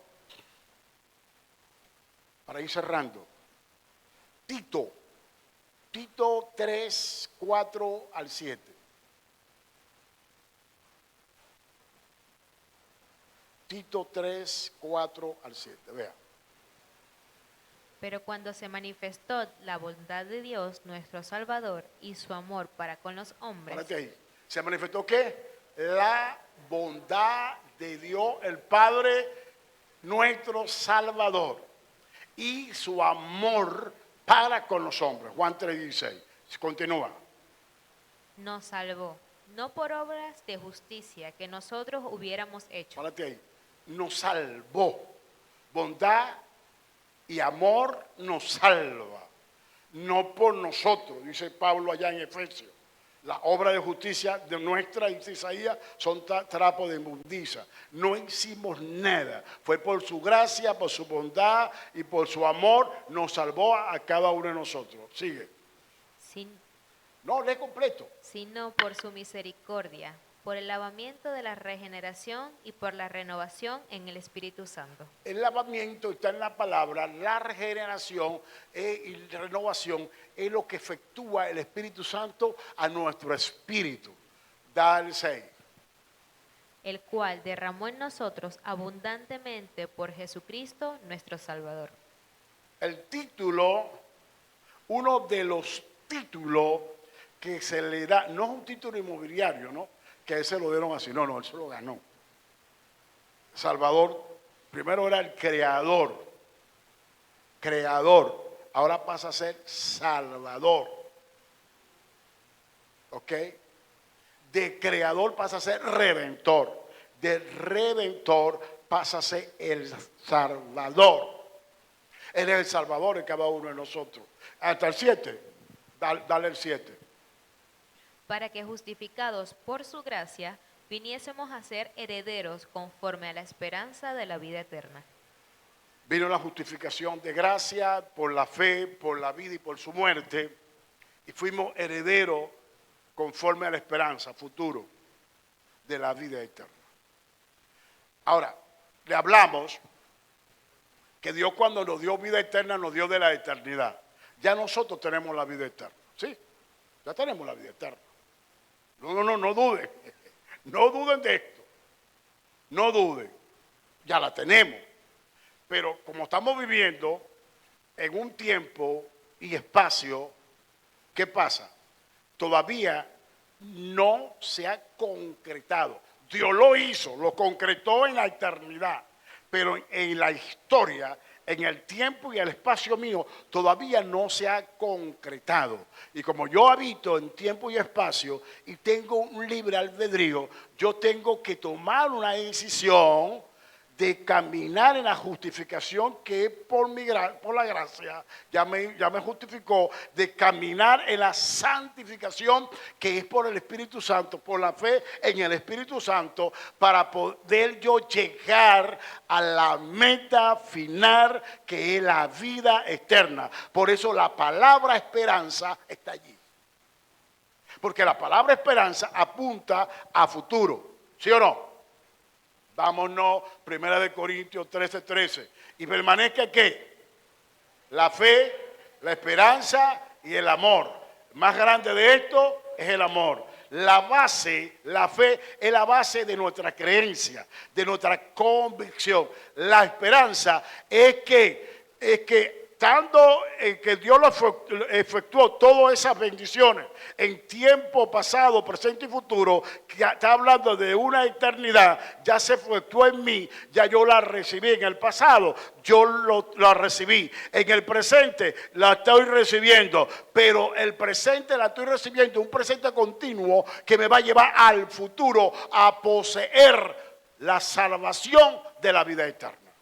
Para ir cerrando. Tito 3, 4 al 7. Tito 3, 4 al 7. Vea. Pero cuando se manifestó la bondad de Dios, nuestro Salvador, y su amor para con los hombres. Párate ahí. ¿Se manifestó qué? La bondad de Dios, el Padre, nuestro Salvador, y su amor para con los hombres. Juan 3:16. Continúa. Nos salvó, no por obras de justicia que nosotros hubiéramos hecho. Párate ahí. Nos salvó. Bondad y amor nos salva. No por nosotros, dice Pablo allá en Efesios. La obra de justicia de nuestra, dice Isaías, son trapos de inmundicia. No hicimos nada. Fue por su gracia, por su bondad y por su amor, nos salvó a cada uno de nosotros. Sigue. No, lee completo. Sino por su misericordia, por el lavamiento de la regeneración y por la renovación en el Espíritu Santo. El lavamiento está en la palabra, la regeneración y renovación es lo que efectúa el Espíritu Santo a nuestro espíritu. Da el 6. El cual derramó en nosotros abundantemente por Jesucristo nuestro Salvador. El título, uno de los títulos que se le da, no es un título inmobiliario, ¿no? Que a él se lo dieron así, no, él se lo ganó. Salvador, primero era el creador, ahora pasa a ser Salvador, ¿ok? De creador pasa a ser redentor, de redentor pasa a ser el Salvador. Él es el Salvador de cada uno de nosotros. Hasta el 7, dale el 7. Para que justificados por su gracia, viniésemos a ser herederos conforme a la esperanza de la vida eterna. Vino la justificación de gracia por la fe, por la vida y por su muerte, y fuimos herederos conforme a la esperanza futuro de la vida eterna. Ahora, le hablamos que Dios cuando nos dio vida eterna, nos dio de la eternidad. Ya nosotros tenemos la vida eterna, ¿sí? Ya tenemos la vida eterna. No duden. No duden de esto. No duden. Ya la tenemos. Pero como estamos viviendo en un tiempo y espacio, ¿qué pasa? Todavía no se ha concretado. Dios lo hizo, lo concretó en la eternidad. Pero en la historia, en el tiempo y el espacio mío, todavía no se ha concretado. Y como yo habito en tiempo y espacio y tengo un libre albedrío, yo tengo que tomar una decisión de caminar en la justificación que por la gracia ya me justificó, de caminar en la santificación que es por el Espíritu Santo, por la fe en el Espíritu Santo, para poder yo llegar a la meta final que es la vida eterna. Por eso la palabra esperanza está allí. Porque la palabra esperanza apunta a futuro, ¿sí o no? Vámonos, 1 Corintios 13:13. Y permanezca ¿qué? La fe, la esperanza y el amor. Más grande de esto es el amor. La base, la fe es la base de nuestra creencia, de nuestra convicción. La esperanza es que tanto que Dios lo efectuó todas esas bendiciones en tiempo pasado, presente y futuro, que está hablando de una eternidad, ya se efectuó en mí, ya yo la recibí en el pasado, yo la recibí, en el presente la estoy recibiendo, pero el presente la estoy recibiendo, un presente continuo que me va a llevar al futuro a poseer la salvación de la vida eterna.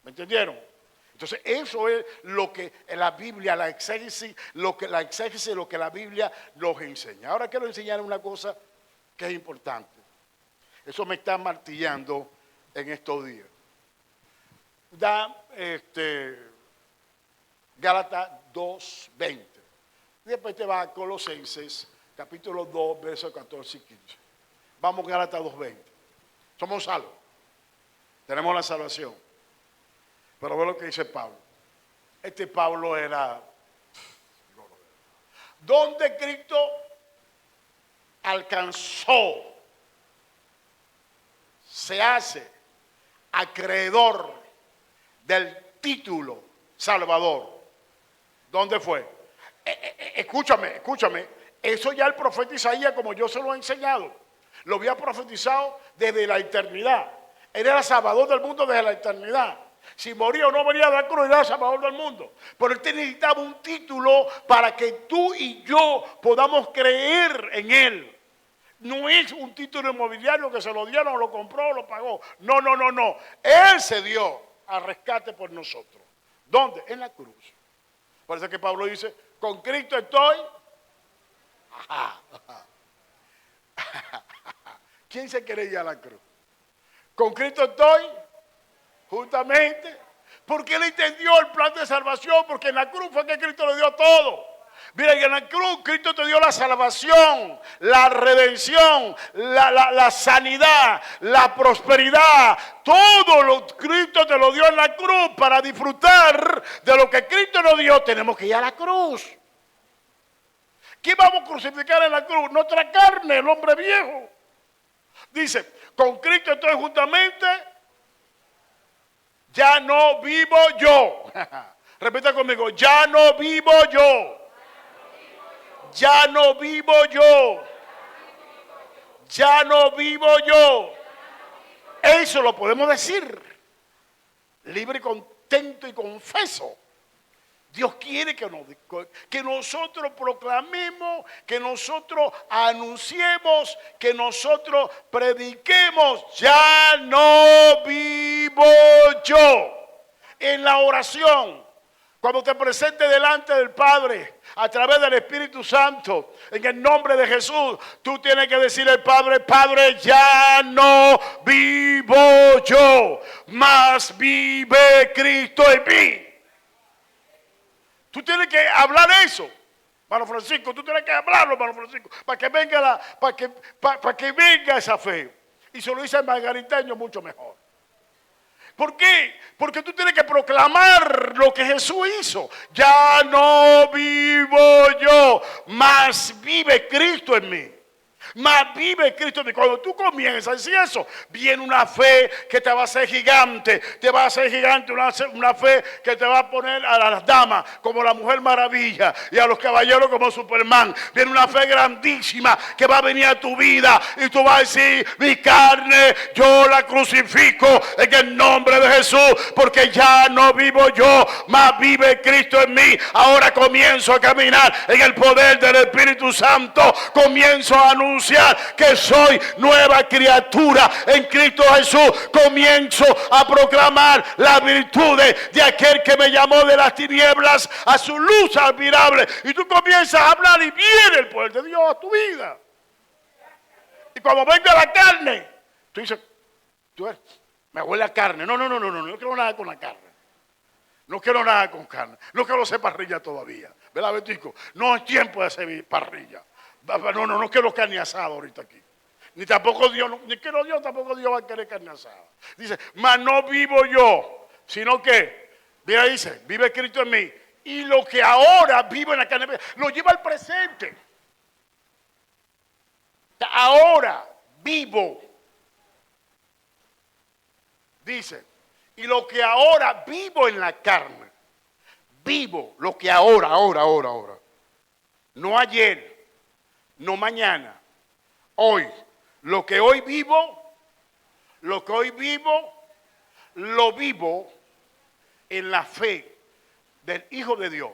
¿Me entendieron? Entonces, eso es lo que en la Biblia, la exégesis, lo que la Biblia nos enseña. Ahora quiero enseñar una cosa que es importante. Eso me está martillando en estos días. Gálatas 2:20. Después te va a Colosenses, capítulo 2, versos 14 y 15. Vamos, Gálatas 2:20. Somos salvos. Tenemos la salvación. Pero ve lo que dice Pablo. Este Pablo era donde Cristo alcanzó, se hace acreedor del título Salvador. ¿Dónde fue? Escúchame. Eso ya el profeta Isaías, como yo se lo he enseñado, lo había profetizado desde la eternidad. Él era Salvador del mundo desde la eternidad. Si moría o no moría de la cruz, era Salvador del mundo. Pero él necesitaba un título para que tú y yo podamos creer en él. No es un título inmobiliario que se lo dieron, lo compró, lo pagó. No. Él se dio a rescate por nosotros. ¿Dónde? En la cruz. Por eso que Pablo dice, con Cristo estoy ¿Quién se quiere ir a la cruz? Con Cristo estoy, justamente, porque él entendió el plan de salvación, porque en la cruz fue que Cristo le dio todo. Mira, en la cruz Cristo te dio la salvación, la redención, la sanidad, la prosperidad. Todo lo Cristo te lo dio en la cruz. Para disfrutar de lo que Cristo nos dio, tenemos que ir a la cruz. ¿Qué vamos a crucificar en la cruz? Nuestra carne, el hombre viejo. Dice, con Cristo estoy juntamente, ya no vivo yo. Repita conmigo, ya no vivo yo. Ya no vivo yo. Ya no vivo yo. Eso lo podemos decir. Libre y contento y confeso. Dios quiere que nosotros proclamemos, que nosotros anunciemos, que nosotros prediquemos. Ya no vivo yo. En la oración, cuando te presentes delante del Padre, a través del Espíritu Santo, en el nombre de Jesús, tú tienes que decirle al Padre, Padre, ya no vivo yo, mas vive Cristo en mí. Tú tienes que hablar eso, hermano Francisco, tú tienes que hablarlo, hermano Francisco, para que venga, para que venga esa fe. Y se lo dice el margariteño mucho mejor. ¿Por qué? Porque tú tienes que proclamar lo que Jesús hizo. Ya no vivo yo, mas vive Cristo en mí. Mas vive Cristo en mí. Cuando tú comienzas a decir eso, viene una fe que te va a hacer gigante. Te va a hacer gigante una fe que te va a poner a las damas como la Mujer Maravilla y a los caballeros como Superman. Viene una fe grandísima que va a venir a tu vida y tú vas a decir, mi carne yo la crucifico en el nombre de Jesús, porque ya no vivo yo, mas vive Cristo en mí. Ahora comienzo a caminar en el poder del Espíritu Santo. Comienzo a anunciar que soy nueva criatura en Cristo Jesús. Comienzo a proclamar las virtudes de aquel que me llamó de las tinieblas a su luz admirable. Y tú comienzas a hablar y viene el poder de Dios a tu vida. Y cuando venga la carne, tú dices, me huele a carne. No quiero nada con la carne. No quiero nada con carne. No quiero hacer parrilla todavía. ¿Verdad, Betico? No es tiempo de hacer parrilla. No quiero carne asada ahorita aquí. Ni tampoco Dios, ni quiero Dios, tampoco Dios va a querer carne asada. Dice, mas no vivo yo, sino que, mira, dice, vive Cristo en mí. Y lo que ahora vivo en la carne, lo lleva al presente. Ahora vivo. Dice, y lo que ahora vivo en la carne. Vivo lo que ahora. No ayer. No mañana, hoy. Lo que hoy vivo, lo vivo en la fe del Hijo de Dios.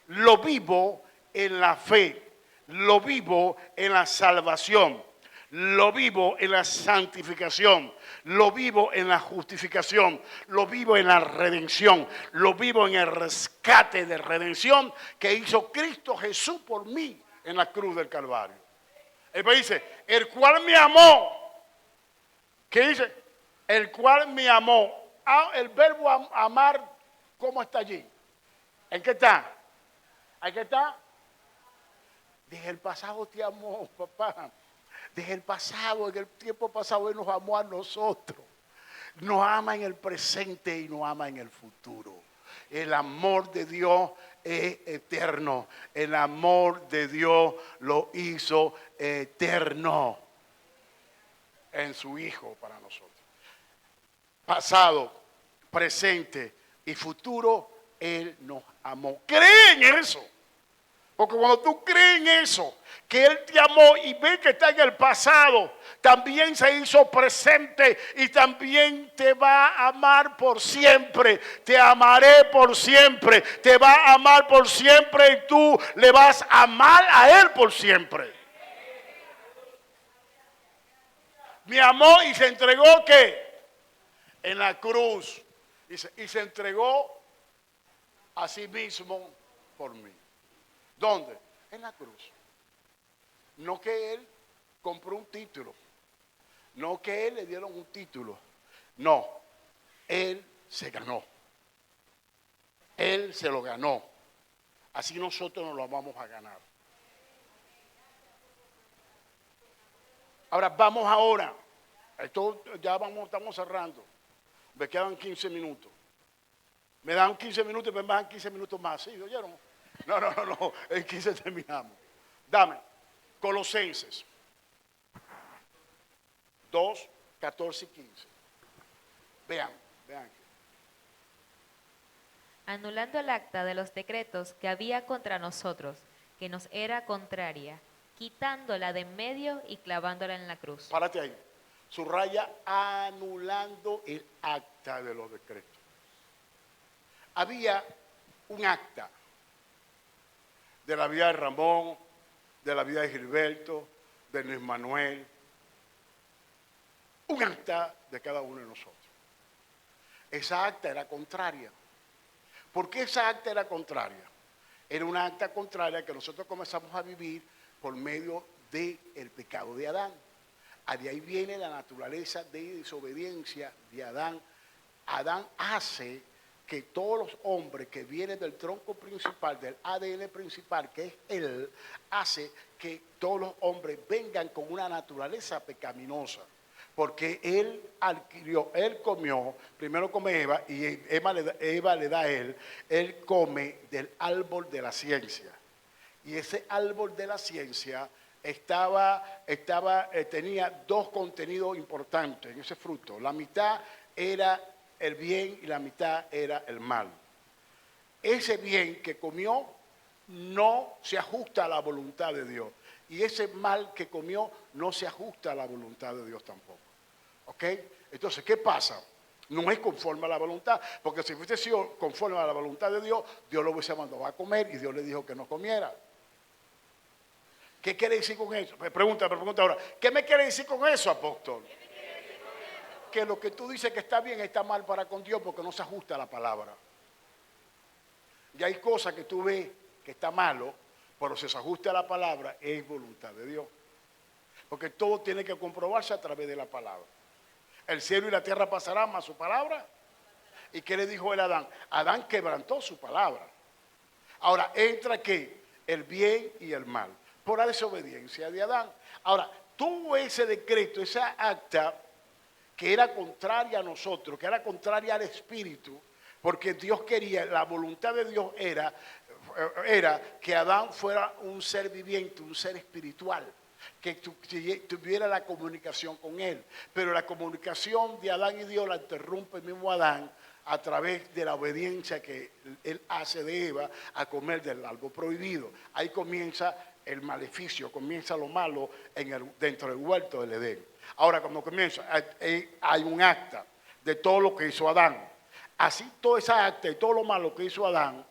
Lo vivo en la fe, lo vivo en la salvación, lo vivo en la santificación, lo vivo en la justificación, lo vivo en la redención, lo vivo en el rescate de redención que hizo Cristo Jesús por mí en la cruz del Calvario. Él dice, el cual me amó. ¿Qué dice? El cual me amó. El verbo amar, ¿cómo está allí? ¿En qué está? ¿En qué está? Desde el pasado te amó, papá. Desde el pasado, en el tiempo pasado, Él nos amó a nosotros. Nos ama en el presente y nos ama en el futuro. El amor de Dios es eterno. El amor de Dios lo hizo eterno en su Hijo para nosotros. Pasado, presente y futuro, Él nos amó. Cree en eso. Porque cuando tú crees en eso, que Él te amó y ves que está en el pasado, también se hizo presente y también te va a amar por siempre. Te amaré por siempre. Te va a amar por siempre y tú le vas a amar a Él por siempre. Me amó y se entregó, ¿qué? En la cruz. Y se entregó a sí mismo por mí. ¿Dónde? En la cruz. No que él compró un título, no que él le dieron un título, no, él se ganó, él se lo ganó, así nosotros nos lo vamos a ganar. Ahora, vamos ahora, esto ya estamos cerrando, me quedan 15 minutos. Me dan 15 minutos y me dan 15 minutos más, ¿sí? ¿Oyeron? No, en 15 terminamos. Dame, Colosenses 2, 14 y 15. Vean. Anulando el acta de los decretos que había contra nosotros, que nos era contraria, quitándola de en medio y clavándola en la cruz. Párate ahí. Subraya, anulando el acta de los decretos. Había un acta de la vida de Ramón, de la vida de Gilberto, de Luis Manuel, un acta de cada uno de nosotros. Esa acta era contraria. ¿Por qué esa acta era contraria? Era una acta contraria que nosotros comenzamos a vivir por medio del pecado de Adán. De ahí viene la naturaleza de desobediencia de Adán. Adán hace que todos los hombres que vienen del tronco principal, del ADN principal, que es él, hace que todos los hombres vengan con una naturaleza pecaminosa. Porque él adquirió, él comió, primero come Eva y Eva le da a él come del árbol de la ciencia. Y ese árbol de la ciencia tenía dos contenidos importantes en ese fruto. La mitad era el bien y la mitad era el mal. Ese bien que comió no se ajusta a la voluntad de Dios. Y ese mal que comió no se ajusta a la voluntad de Dios tampoco. ¿Ok? Entonces, ¿qué pasa? No es conforme a la voluntad, porque si hubiese sido conforme a la voluntad de Dios, Dios lo hubiese mandado a comer y Dios le dijo que no comiera. ¿Qué quiere decir con eso? Me pregunta ahora, ¿qué me quiere decir con eso, apóstol? Que lo que tú dices que está bien está mal para con Dios porque no se ajusta a la palabra. Y hay cosas que tú ves que está malo, pero si se ajusta a la palabra, es voluntad de Dios. Porque todo tiene que comprobarse a través de la palabra. El cielo y la tierra pasarán, más su palabra. ¿Y qué le dijo él a Adán? Adán quebrantó su palabra. Ahora, entra ¿qué? El bien y el mal, por la desobediencia de Adán. Ahora, tuvo ese decreto, esa acta, que era contraria a nosotros, que era contraria al Espíritu, porque Dios quería, la voluntad de Dios era que Adán fuera un ser viviente, un ser espiritual, que tuviera la comunicación con él. Pero la comunicación de Adán y Dios la interrumpe el mismo Adán a través de la obediencia que él hace de Eva a comer del árbol prohibido. Ahí comienza el maleficio, comienza lo malo dentro del huerto del Edén. Ahora, cuando comienza, hay un acta de todo lo que hizo Adán. Así, toda esa acta y todo lo malo que hizo Adán,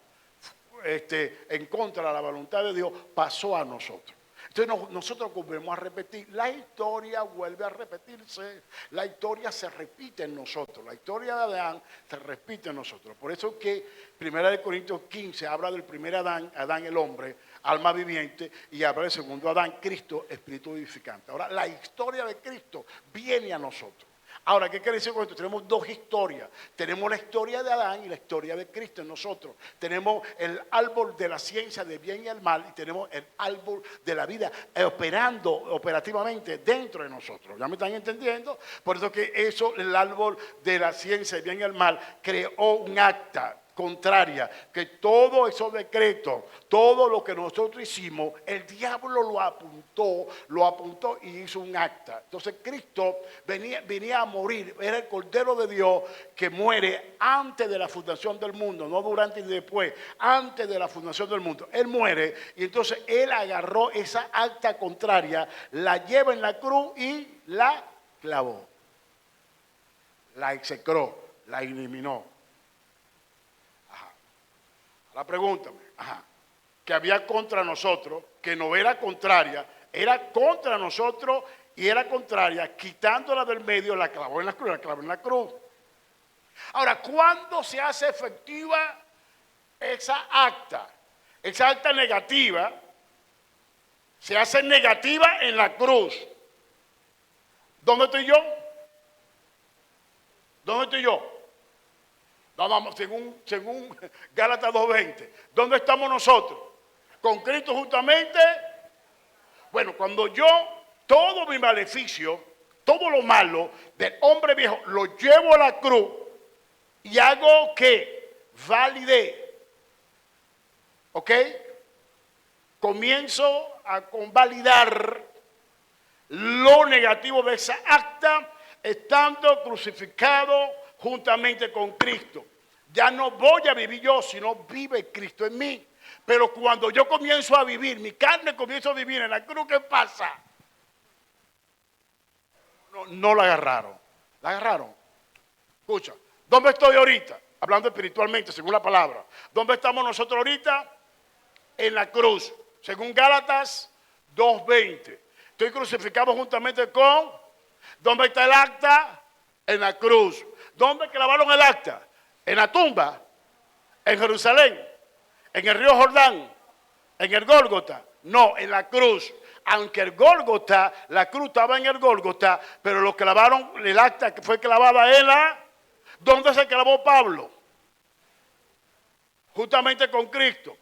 en contra de la voluntad de Dios, pasó a nosotros. Entonces nosotros volvemos a repetir, la historia vuelve a repetirse, la historia se repite en nosotros, la historia de Adán se repite en nosotros. Por eso que 1 Corintios 15 habla del primer Adán, Adán el hombre, alma viviente, y habla del segundo Adán, Cristo, espíritu vivificante. Ahora, la historia de Cristo viene a nosotros. Ahora, ¿qué quiere decir con esto? Tenemos dos historias. Tenemos la historia de Adán y la historia de Cristo en nosotros. Tenemos el árbol de la ciencia del bien y el mal y tenemos el árbol de la vida operando operativamente dentro de nosotros. ¿Ya me están entendiendo? Por eso que el árbol de la ciencia del bien y el mal creó un acta contraria, que todos esos decretos, todo lo que nosotros hicimos, el diablo lo apuntó y hizo un acta. Entonces Cristo venía a morir, era el Cordero de Dios que muere antes de la fundación del mundo, no durante y después, antes de la fundación del mundo. Él muere y entonces él agarró esa acta contraria, la lleva en la cruz y la clavó, la execró, la eliminó. La pregúntame, que había contra nosotros, que no era contraria, era contra nosotros y era contraria, quitándola del medio, la clavó en la cruz, Ahora, ¿cuándo se hace efectiva esa acta? Esa acta negativa se hace negativa en la cruz. ¿Dónde estoy yo? ¿Dónde estoy yo? No, vamos, según Gálatas 2:20. ¿Dónde estamos nosotros? Con Cristo justamente. Bueno, cuando yo, todo mi maleficio, todo lo malo del hombre viejo, lo llevo a la cruz y hago que valide. ¿Ok? Comienzo a convalidar lo negativo de esa acta, estando crucificado juntamente con Cristo. Ya no voy a vivir yo, sino vive Cristo en mí. Pero cuando yo comienzo a vivir, mi carne comienza a vivir en la cruz, ¿qué pasa? No la agarraron. ¿La agarraron? Escucha, ¿dónde estoy ahorita? Hablando espiritualmente, según la palabra. ¿Dónde estamos nosotros ahorita? En la cruz. Según Gálatas 2:20. Estoy crucificado juntamente con... ¿Dónde está el acta? En la cruz. ¿Dónde clavaron el acta? En la tumba. En Jerusalén. En el río Jordán. En el Gólgota. No, en la cruz. Aunque el Gólgota, la cruz estaba en el Gólgota, pero lo clavaron, el acta que fue clavada en la... ¿Dónde se clavó Pablo? Justamente con Cristo.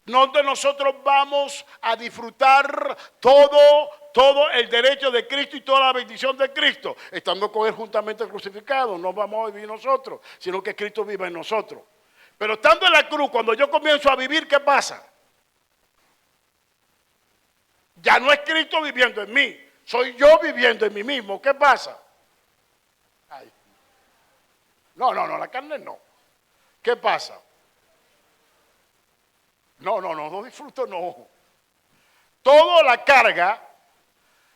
Donde nosotros vamos a disfrutar todo el derecho de Cristo y toda la bendición de Cristo, estando con Él juntamente crucificado. No vamos a vivir nosotros, sino que Cristo vive en nosotros. Pero estando en la cruz, cuando yo comienzo a vivir, ¿qué pasa? Ya no es Cristo viviendo en mí, soy yo viviendo en mí mismo. ¿Qué pasa? Ay. No, la carne no. ¿Qué pasa? No disfruto, no. Toda la carga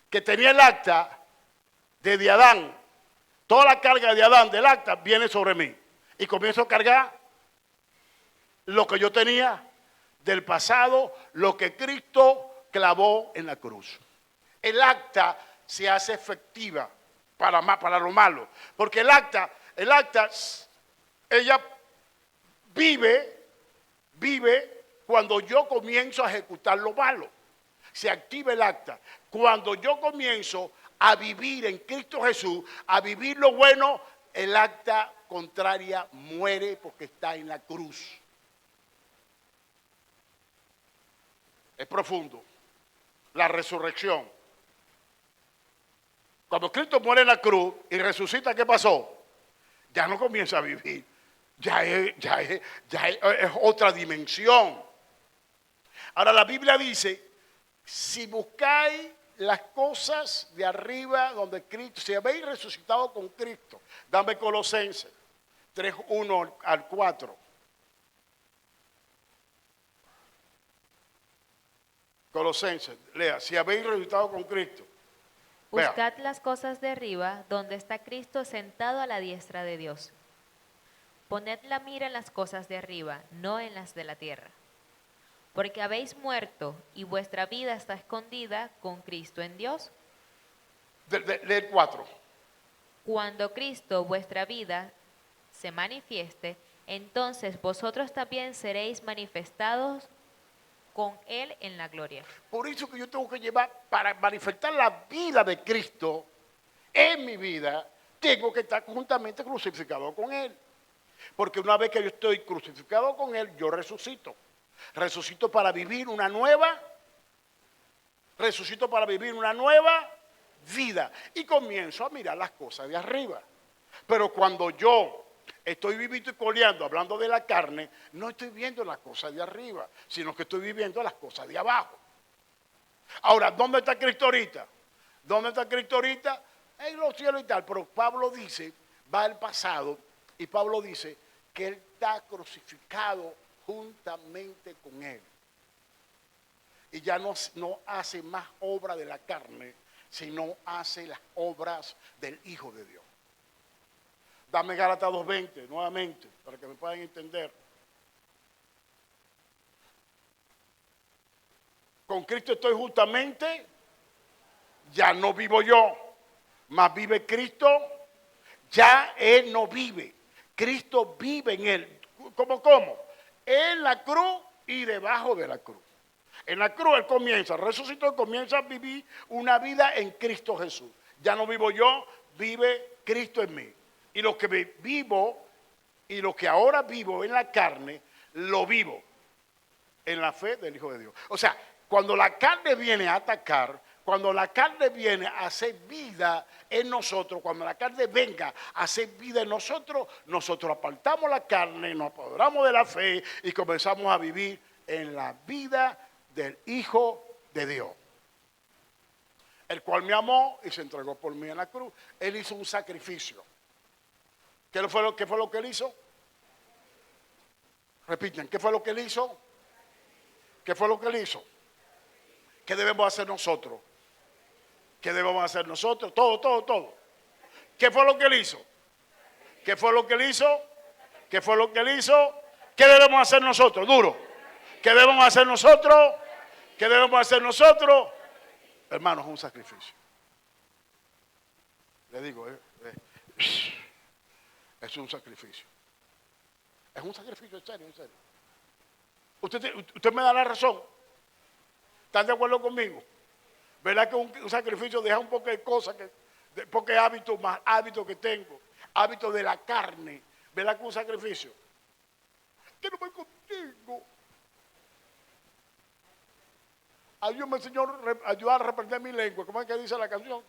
que tenía el acta de Adán, toda la carga de Adán del acta viene sobre mí. Y comienzo a cargar lo que yo tenía del pasado, lo que Cristo clavó en la cruz. El acta se hace efectiva para lo malo. Porque el acta, ella vive cuando yo comienzo a ejecutar lo malo. Se activa el acta. Cuando yo comienzo a vivir en Cristo Jesús, a vivir lo bueno, el acta contraria muere porque está en la cruz. Es profundo. La resurrección. Cuando Cristo muere en la cruz y resucita, ¿qué pasó? Ya no comienza a vivir. Ya es otra dimensión. Ahora la Biblia dice, si buscáis las cosas de arriba donde Cristo, si habéis resucitado con Cristo, dame Colosenses 3:1-4. Colosenses, lea, si habéis resucitado con Cristo. Vea. Buscad las cosas de arriba, donde está Cristo sentado a la diestra de Dios. Poned la mira en las cosas de arriba, no en las de la tierra. Porque habéis muerto y vuestra vida está escondida con Cristo en Dios. Del 4. Cuando Cristo, vuestra vida, se manifieste, entonces vosotros también seréis manifestados con Él en la gloria. Por eso que yo tengo que llevar, para manifestar la vida de Cristo en mi vida, tengo que estar juntamente crucificado con Él. Porque una vez que yo estoy crucificado con Él, yo resucito. Resucito para vivir una nueva vida. Y comienzo a mirar las cosas de arriba. Pero cuando yo estoy viviendo y coleando, hablando de la carne, no estoy viendo las cosas de arriba, sino que estoy viviendo las cosas de abajo. Ahora, ¿dónde está Cristo ahorita? ¿Dónde está Cristo ahorita? En los cielos y tal. Pero Pablo dice, va al pasado, y Pablo dice que Él está crucificado juntamente con Él. Y ya no hace más obra de la carne, sino hace las obras del Hijo de Dios. Dame Gálatas 2:20 nuevamente, para que me puedan entender. Con Cristo estoy justamente, ya no vivo yo, mas vive Cristo, ya Él no vive. Cristo vive en Él. ¿Cómo? En la cruz y debajo de la cruz. En la cruz Él comienza, resucitó y comienza a vivir una vida en Cristo Jesús. Ya no vivo yo, vive Cristo en mí. Y lo que vivo y lo que ahora vivo en la carne, lo vivo en la fe del Hijo de Dios. O sea, cuando la carne viene a atacar, cuando la carne viene a hacer vida en nosotros, cuando la carne venga a hacer vida en nosotros, nosotros apartamos la carne, nos apoderamos de la fe y comenzamos a vivir en la vida del Hijo de Dios, el cual me amó y se entregó por mí en la cruz. Él hizo un sacrificio. ¿Qué fue lo que Él hizo? Repiten, ¿qué fue lo que Él hizo? ¿Qué fue lo que Él hizo? ¿Qué debemos hacer nosotros? ¿Qué debemos hacer nosotros? Todo. ¿Qué fue lo que Él hizo? ¿Qué fue lo que Él hizo? ¿Qué fue lo que Él hizo? ¿Qué debemos hacer nosotros? Duro. ¿Qué debemos hacer nosotros? ¿Qué debemos hacer nosotros? Hermanos, es un sacrificio. Le digo, es un sacrificio. Es un sacrificio, en serio. Usted me da la razón. ¿Están de acuerdo conmigo? ¿Verdad que un sacrificio deja un poco de cosas, porque hábitos más hábitos que tengo, hábitos de la carne? ¿Verdad que un sacrificio? Que no voy contigo. A Dios me enseñó a ayudar a reprender mi lengua. ¿Cómo es que dice la canción?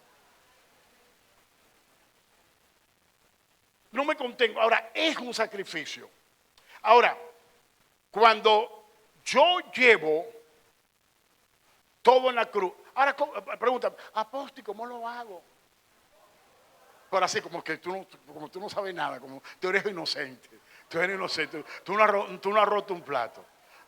No me contengo. Ahora, es un sacrificio. Ahora, cuando yo llevo todo en la cruz. Ahora, pregunta, apóstol, ¿cómo lo hago? Pero así, como tú no sabes nada, como tú eres inocente. Tú eres inocente. Tú no has roto un plato.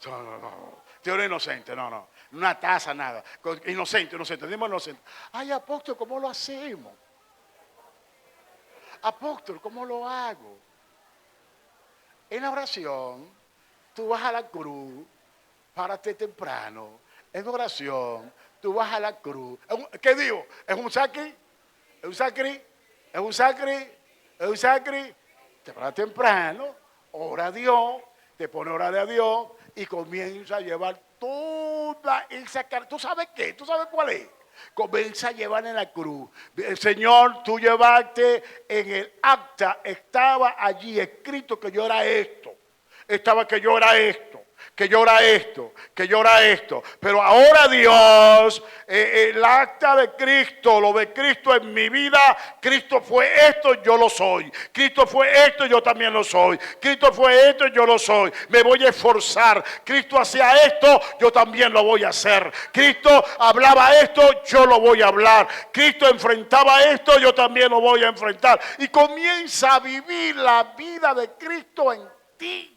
No. Tú eres inocente, no. Una taza, nada. Inocente. Dime inocente. Ay, apóstol, ¿cómo lo hacemos? Apóstol, ¿cómo lo hago? En la oración, tú vas a la cruz, párate temprano. En oración, tú vas a la cruz. ¿Qué digo? ¿Es un sacri? Te paras temprano, ora a Dios, te pone a orar a Dios y comienza a llevar toda esa carga. ¿Tú sabes qué? ¿Tú sabes cuál es? Comienza a llevar en la cruz. Señor, tú llevaste en el acta, estaba allí escrito que yo era esto. Estaba que yo era esto. Que llora esto. Pero ahora Dios, el acta de Cristo, lo de Cristo en mi vida, Cristo fue esto, yo lo soy. Cristo fue esto, yo también lo soy. Cristo fue esto, yo lo soy. Me voy a esforzar. Cristo hacía esto, yo también lo voy a hacer. Cristo hablaba esto, yo lo voy a hablar. Cristo enfrentaba esto, yo también lo voy a enfrentar. Y comienza a vivir la vida de Cristo en ti.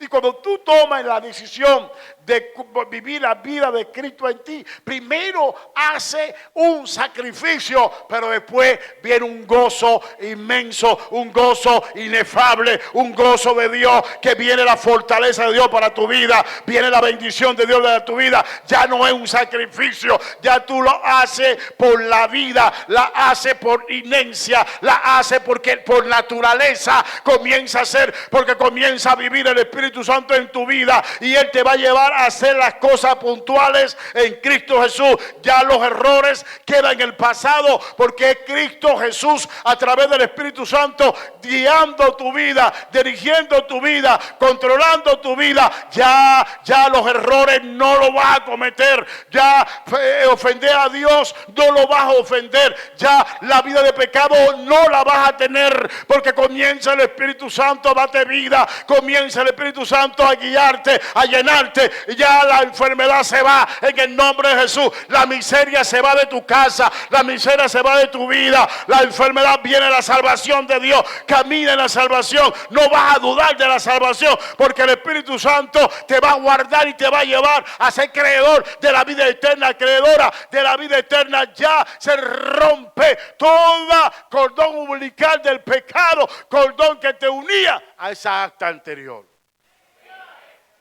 Y cuando tú tomas la decisión de vivir la vida de Cristo en ti, primero hace un sacrificio, pero después viene un gozo inmenso, un gozo inefable, un gozo de Dios, que viene la fortaleza de Dios para tu vida, viene la bendición de Dios para tu vida. Ya no es un sacrificio, ya tú lo haces por la vida, la haces por inercia, la haces porque por naturaleza comienza a ser, porque comienza a vivir el Espíritu Santo en tu vida y Él te va a llevar a hacer las cosas puntuales en Cristo Jesús. Ya los errores quedan en el pasado, porque es Cristo Jesús a través del Espíritu Santo guiando tu vida, dirigiendo tu vida, controlando tu vida. Ya los errores no los vas a cometer. Ya ofender a Dios no lo vas a ofender. Ya la vida de pecado no la vas a tener, porque comienza el Espíritu Santo a darte vida, comienza el Espíritu Santo a guiarte, a llenarte. Ya la enfermedad se va en el nombre de Jesús. La miseria se va de tu casa, la miseria se va de tu vida. La enfermedad viene, la salvación de Dios. Camina en la salvación. No vas a dudar de la salvación, porque el Espíritu Santo te va a guardar y te va a llevar a ser creador de la vida eterna, creadora de la vida eterna. Ya se rompe toda cordón umbilical del pecado, cordón que te unía a esa acta anterior.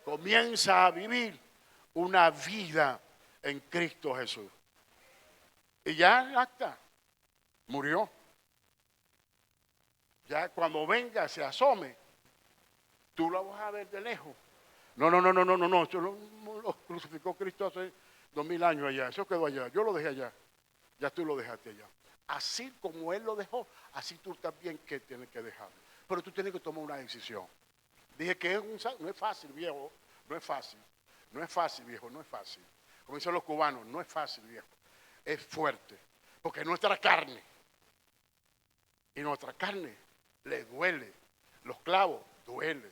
Comienza a vivir una vida en Cristo Jesús. Y ya el acta murió. Ya cuando venga, se asome, tú la vas a ver de lejos. No. Eso lo crucificó Cristo hace 2000 años allá. Eso quedó allá. Yo lo dejé allá. Ya tú lo dejaste allá. Así como Él lo dejó, así tú también que tienes que dejarlo. Pero tú tienes que tomar una decisión. Dije que no es fácil, viejo. No es fácil. No es fácil, viejo. No es fácil. Como dicen los cubanos, no es fácil, viejo. Es fuerte. Porque nuestra carne. Y nuestra carne le duele. Los clavos duele.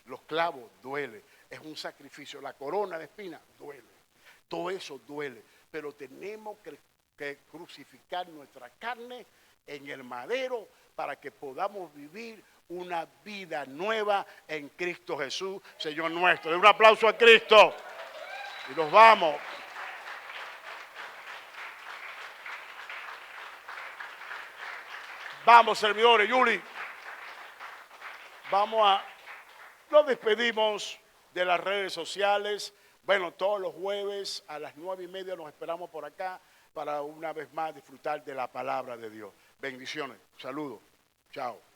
Los clavos duele. Es un sacrificio. La corona de espinas duele. Todo eso duele. Pero tenemos que crucificar nuestra carne en el madero para que podamos vivir una vida nueva en Cristo Jesús, Señor nuestro. Un aplauso a Cristo. Y nos vamos. Vamos, servidores, Yuli. Nos despedimos de las redes sociales. Bueno, todos los jueves a las 9:30 nos esperamos por acá para una vez más disfrutar de la palabra de Dios. Bendiciones. Saludos. Chao.